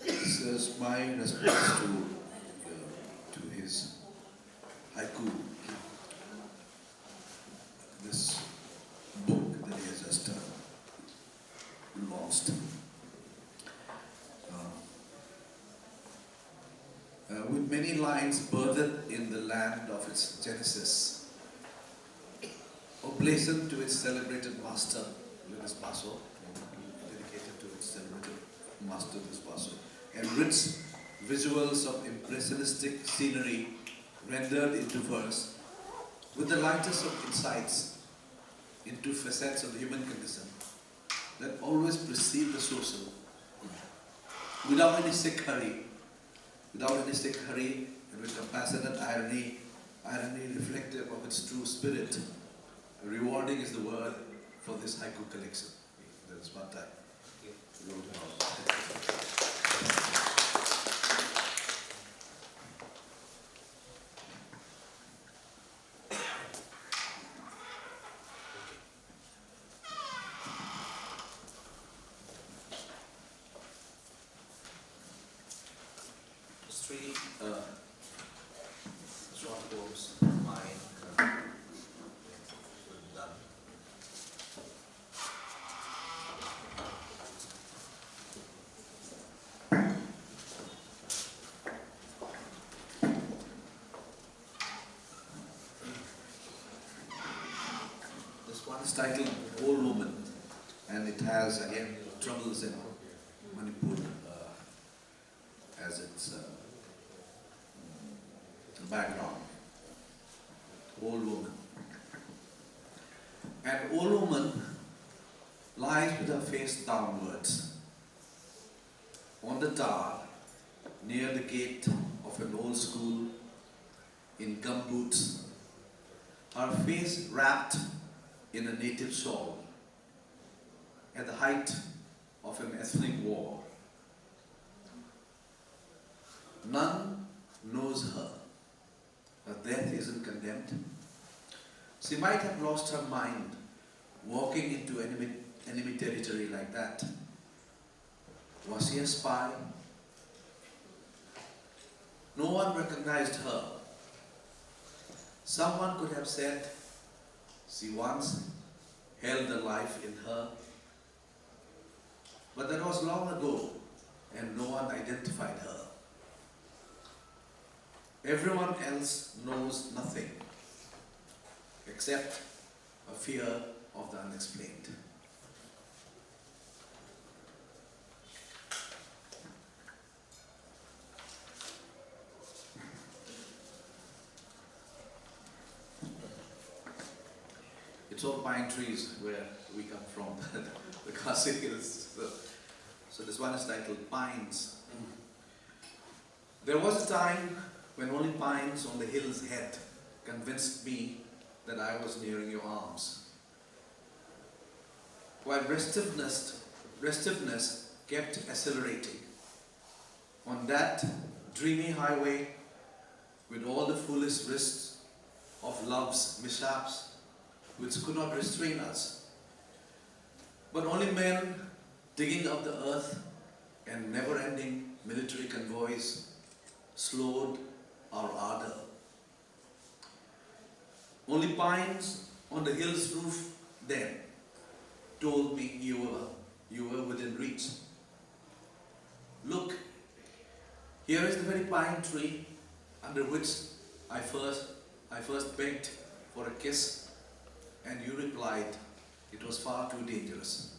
This is my response to his haiku. This book that he has just launched. With many lines birthed in the land of its genesis, oblation to its celebrated master, Luis Basso, dedicated to its celebrated master, Luis Basso, and rich visuals of impressionistic scenery rendered into verse, with the lightest of insights into facets of the human condition that always precede the social, without any sick hurry, and with compassionate irony reflective of its true spirit. Rewarding is the word for this haiku collection. That is one time. short course, mine, done. This one is titled Old Woman, and it has again troubles in Manipur as its background. Old woman. An old woman lies with her face downwards on the tar near the gate of an old school in gumboots, her face wrapped in a native shawl at the height of an ethnic war. None knows her. Her death isn't condemned. She might have lost her mind walking into enemy territory like that. Was she a spy? No one recognized her. Someone could have said she once held the life in her, but that was long ago and no one identified her. Everyone else knows nothing except a fear of the unexplained. It's all pine trees where we come from, the Khasi Hills. So this one is titled Pines. There was a time when only pines on the hill's head convinced me that I was nearing your arms. While restiveness kept accelerating on that dreamy highway with all the foolish risks of love's mishaps which could not restrain us, but only men digging up the earth and never-ending military convoys slowed our ardor. Only pines on the hill's roof then told me you were within reach. Look, here is the very pine tree under which I first begged for a kiss, and you replied it was far too dangerous.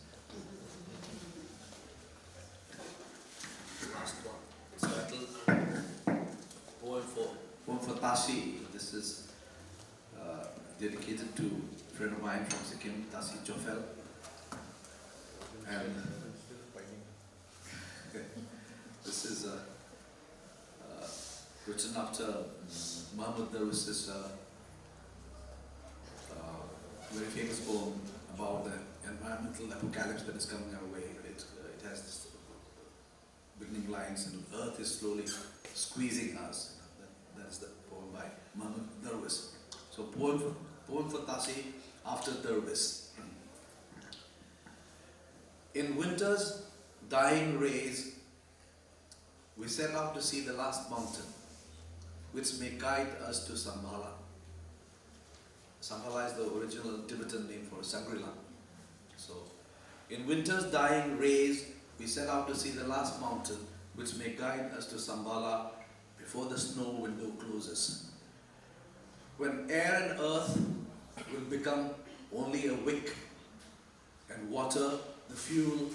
Last one. It's titled Poem for Tashi. This is dedicated to a friend of mine from Sikkim, Tashi Chofel. And this is written after Muhammad Darwish's very famous poem about the environmental apocalypse that is coming our way. It has this beginning lines, and earth is slowly squeezing us. That is the poem by Muhammad Darwish. So poem for Tashi after Darwish. In winter's dying rays, we set out to see the last mountain, which may guide us to Shambhala. Shambhala is the original Tibetan name for Shangri-La. So, in winter's dying rays, we set out to see the last mountain, which may guide us to Shambhala before the snow window closes. When air and earth will become only a wick, and water the fuel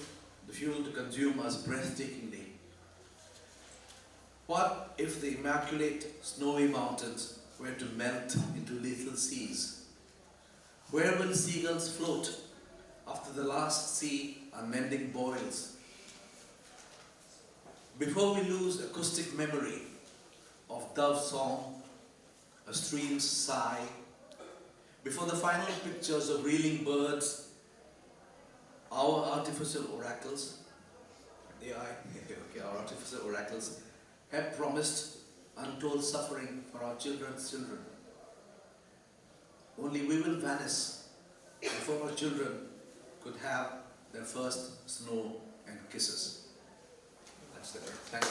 to consume us breathtakingly. What if the immaculate snowy mountains were to melt into lethal seas? Where will seagulls float after the last sea unmending boils? Before we lose acoustic memory of dove song, a stream's sigh, before the final pictures of reeling birds, our artificial oracles, our artificial oracles have promised untold suffering for our children's children. Only we will vanish before our children could have their first snow and kisses. That's it. Thank you.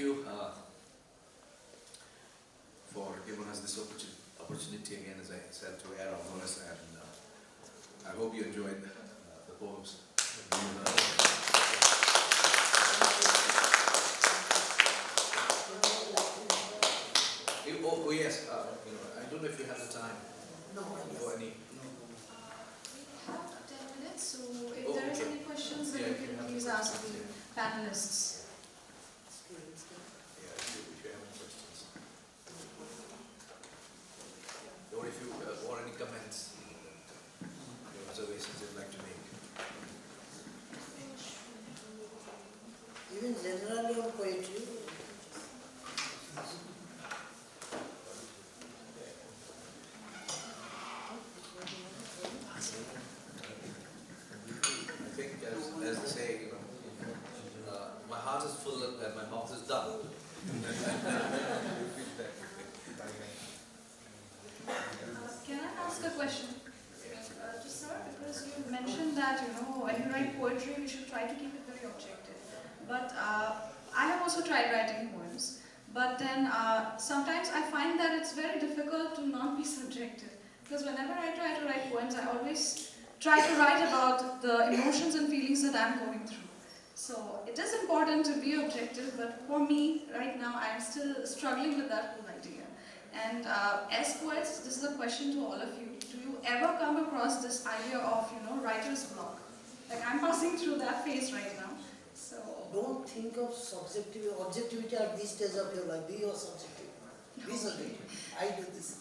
you for giving us this opportunity again, as I said, to air our voice, and I hope you enjoyed the poems. Oh yes, I don't know if you have the time for any. We have 10 minutes, so if Oh, there is okay. any questions, then Yeah, you if you can have please questions, ask the yeah. panelists. Yeah, if you have any questions. Or if you, or any comments, your observations you'd like to make. Even generally on poetry, I think, as they say, my heart is full and my mouth is done. Can I ask a question? To sir, because you mentioned that, when you write poetry, we should try to keep it very objective. But I have also tried writing poems. But then sometimes I find that it's very difficult to not be subjective. Because whenever I try to write poems, I always try to write about the emotions and feelings that I'm going through. So it is important to be objective, but for me, right now, I'm still struggling with that whole idea. And as poets, this is a question to all of you. Do you ever come across this idea of, writer's block? Like, I'm passing through that phase right now. So don't think of objectivity at this stage of your life. Be your subjective. Be subjective. I do this.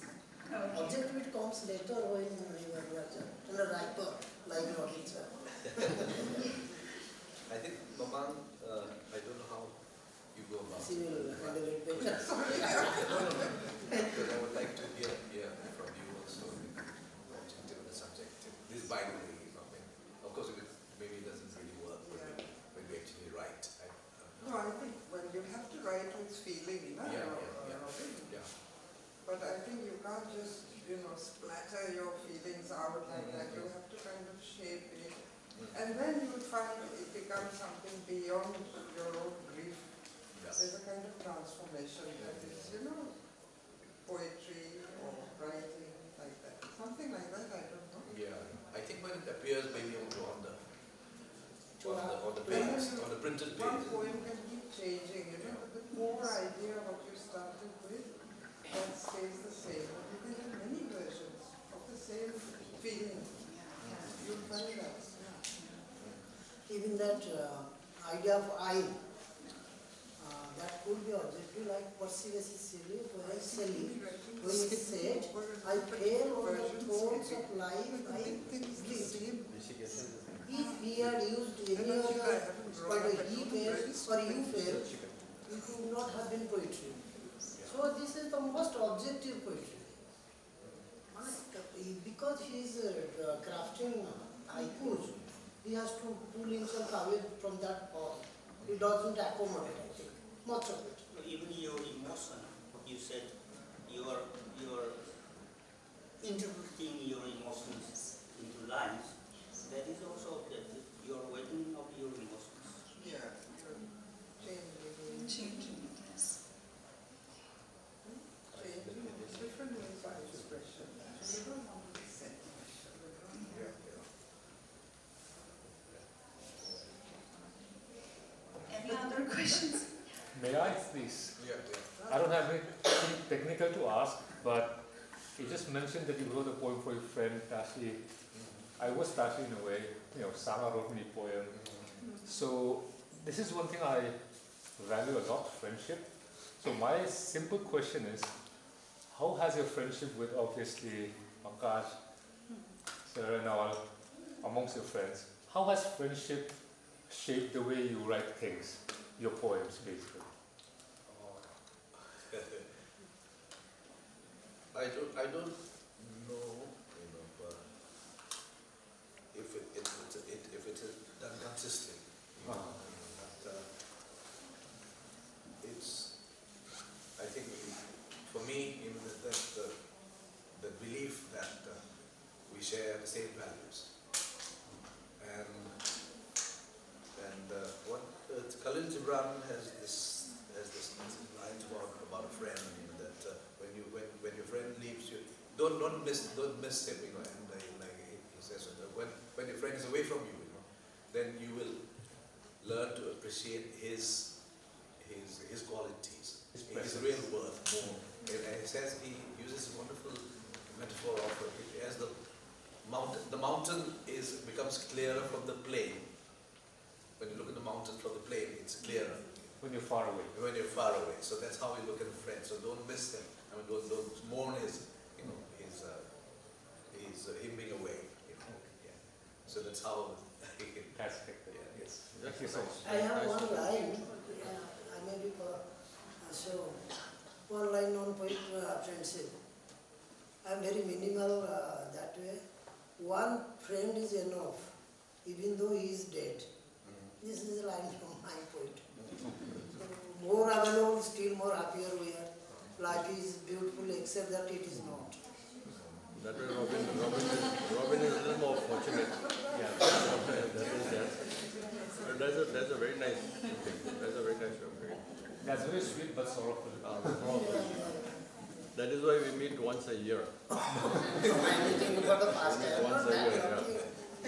okay. Objectivity comes later when you are a writer, like your teacher. I think, Mamang, I don't know how you go about She it. will handle it better. Because I would like to hear from you also, objective and subjective. This is by the way, of course, maybe it doesn't really work when we actually write. No, I think when you have to write with feeling, Yeah. But I think you can't just, splatter your feelings out like that. You have to kind of shape it. And then you will find it becomes something beyond your own grief. Yes. There's a kind of transformation that is, poetry or writing like that. Something like that, I don't know. Yeah, I think when it appears maybe on the page, on the printed One page. poem can keep changing, but the core idea what you started with, that stays the same. But you can have many versions of the same feeling. You'll find that. Even that idea of I, that could be objective, like Perseus is silly, when he said, I fail on the thorns of life, I bleed. If he had used any other, but he failed, or you failed, it would not have been poetry. So this is the most objective poetry. Because he is crafting haikus, he has to pull himself away from that form. He doesn't accommodate, I think, much of it. Even your emotion, you said you are interpreting your emotions into lines. That is also objective. You are weighting of your emotions. Yeah, changing. Changing it, yes. Changing different ways of expression. You don't have to be set. Any other questions? May I please? Yeah. I don't have anything technical to ask, but you just mentioned that you wrote a poem for your friend Tashi. I was Tashi in a way. Salma wrote me a poem. So this is one thing I value a lot, friendship. So my simple question is, how has your friendship with obviously Akash, Sir and all, amongst your friends, how has friendship shaped the way you write things, your poems basically? I don't know, but if it is done consistently, it's. I think for me, the belief that we share the same values, and what Khalil Gibran has this lines about a friend, that when your friend leaves you, don't miss him, and like he says, when your friend is away from you, then you will learn to appreciate his qualities, his real worth more. And he says, he uses a wonderful metaphor of it as the mountain becomes clearer from the plain. When you look at the mountain from the plain, it's clearer. When you're far away. When you're far away. So that's how we look at a friend. So don't miss him. I mean, don't mourn him being away. Yeah. So that's how. That's it. Yeah, yes. Thank you so much. I have one line. I may be so one line on friendship. I am very minimal that way. One friend is enough, even though he is dead. This is a line from my poet. More available, still more happier we are. Life is beautiful, except that it is not. That way Robin is a little more fortunate. Yeah, that's a very nice thing. That's a very nice way. That's very sweet but sorrowful. That is why we meet once a year. Anything for the past year. Once a year, yeah. I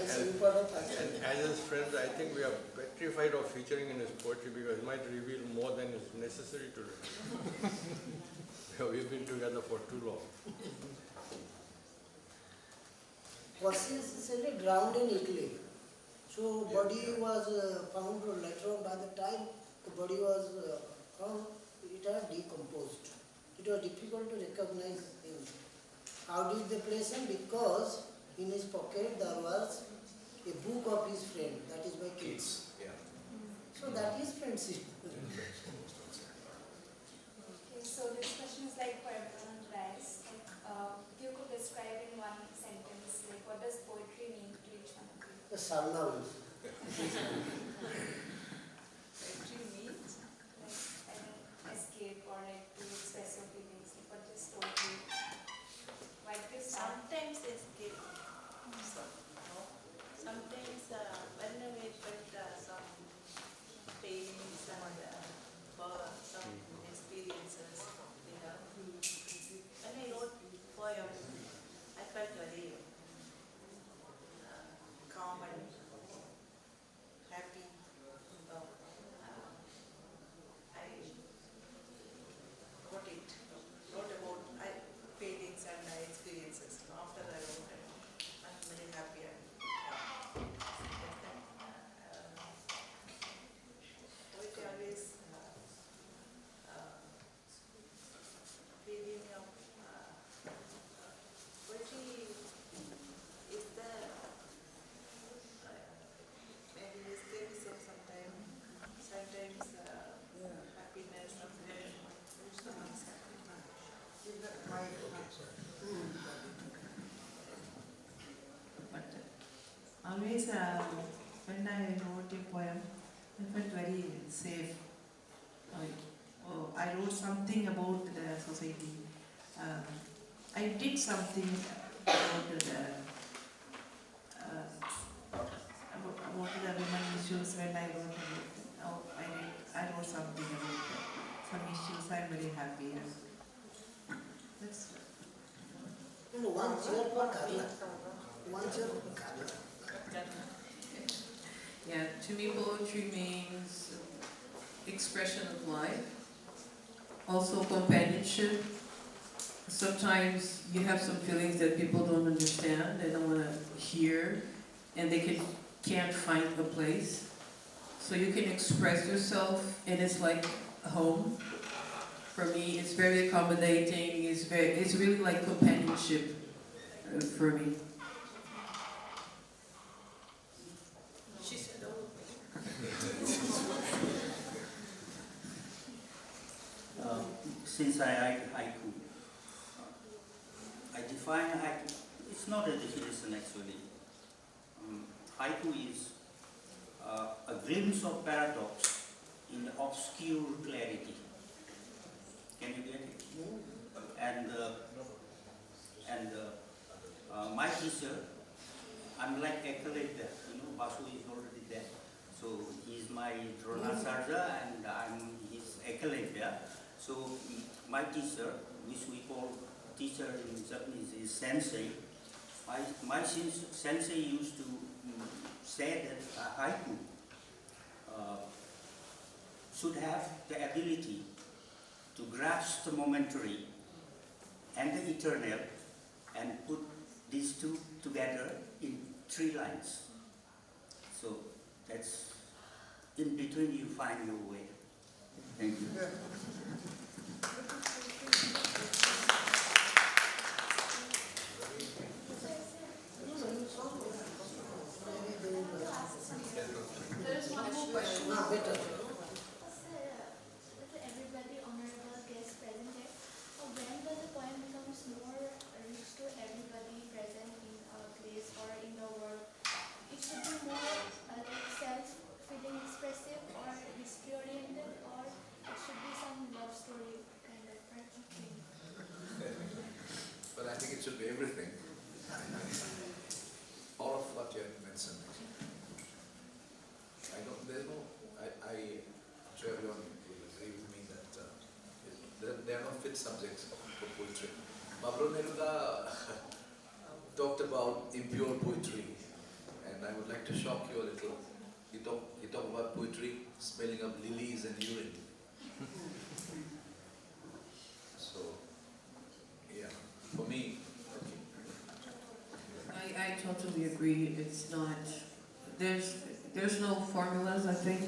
see for the past year. And as his friends, I think we are petrified of featuring in his poetry because it might reveal more than is necessary to reveal. We've been together for too long. Percy is essentially drowned in Italy. So body was found later on. By the time the body was found, it had decomposed. It was difficult to recognize him. How did they place him? Because in his pocket there was a book of his friend, that is by Keats. Yeah. So that is friendship. Okay, so this question is like for everyone to ask. If you could describe in one sentence, like what does poetry mean to each one of you? The Salma was. Poetry means like an escape or like to express your feelings. Like what does poetry? Why do you start? Sometimes escape. Sometimes whenever we felt some pains and some experiences, when I wrote poem, I felt very calm and happy. I wrote about feelings and experiences. After I wrote it, I'm very happy. Poetry always feeling of poetry is the maybe escapism sometimes happiness, sometimes someone's happy. But always when I wrote a poem, I felt very safe. I wrote something about the society. I did something about the women issues when I wrote about. I wrote something about some issues. I'm very happy. That's One chair for Carla. One chair for Carla. Yeah, to me poetry means expression of life, also companionship. Sometimes you have some feelings that people don't understand, they don't want to hear, and they can't find a place. So you can express yourself, and it's like home. For me, it's very accommodating, it's really like companionship for me. She said, Since I write haiku, I define haiku. It's not a definition actually. Haiku is a glimpse of paradox in obscure clarity. Can you get it? And my teacher, I'm like accolade there. Basu is already there. So So he's my Dronacharya and I'm his Eklavya. So my teacher, which we call teacher in Japanese, is sensei. My sensei used to say that a haiku should have the ability to grasp the momentary and the eternal and put these two together in 3 lines. So that's in between you find your way. Thank you. There is one more question. Everybody honorable guest present here. When does the poem becomes more rich to everybody present in a place or in the world? It should be more self-feeling expressive or history-oriented, or it should be some love story kind of thing. But I think it should be everything. All of what you have mentioned. I'm sure everyone will agree with me that there are no fit subjects for poetry. Pablo Neruda talked about impure poetry, and I would like to shock you a little. He talked about poetry smelling of lilies and urine. So, yeah, for me, I totally agree. It's not, there's no formulas, I think.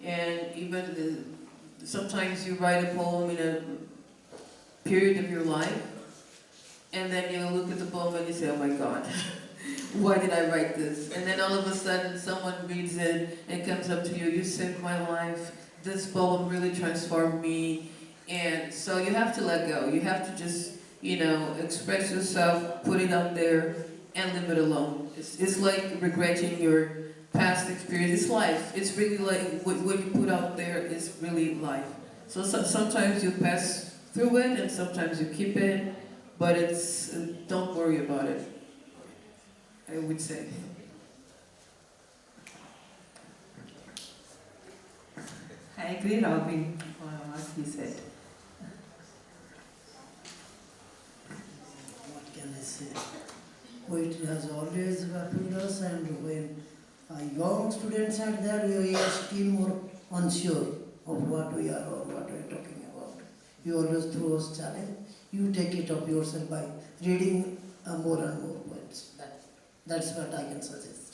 And even sometimes you write a poem in a period of your life, and then you look at the poem and you say, oh my God, why did I write this? And then all of a sudden someone reads it and comes up to you, you saved my life, this poem really transformed me. And so you have to let go. You have to just, express yourself, put it out there, and leave it alone. It's like regretting your past experience. It's life. It's really like what you put out there is really life. So sometimes you pass through it, and sometimes you keep it, but don't worry about it, I would say. I agree, Robin, on what he said. What can I say? Poetry has always appealed us, and when young students are there, we are still more unsure of what we are or what we are talking about. You always throw us challenge. You take it up yourself by reading more and more poems. That's what I can suggest.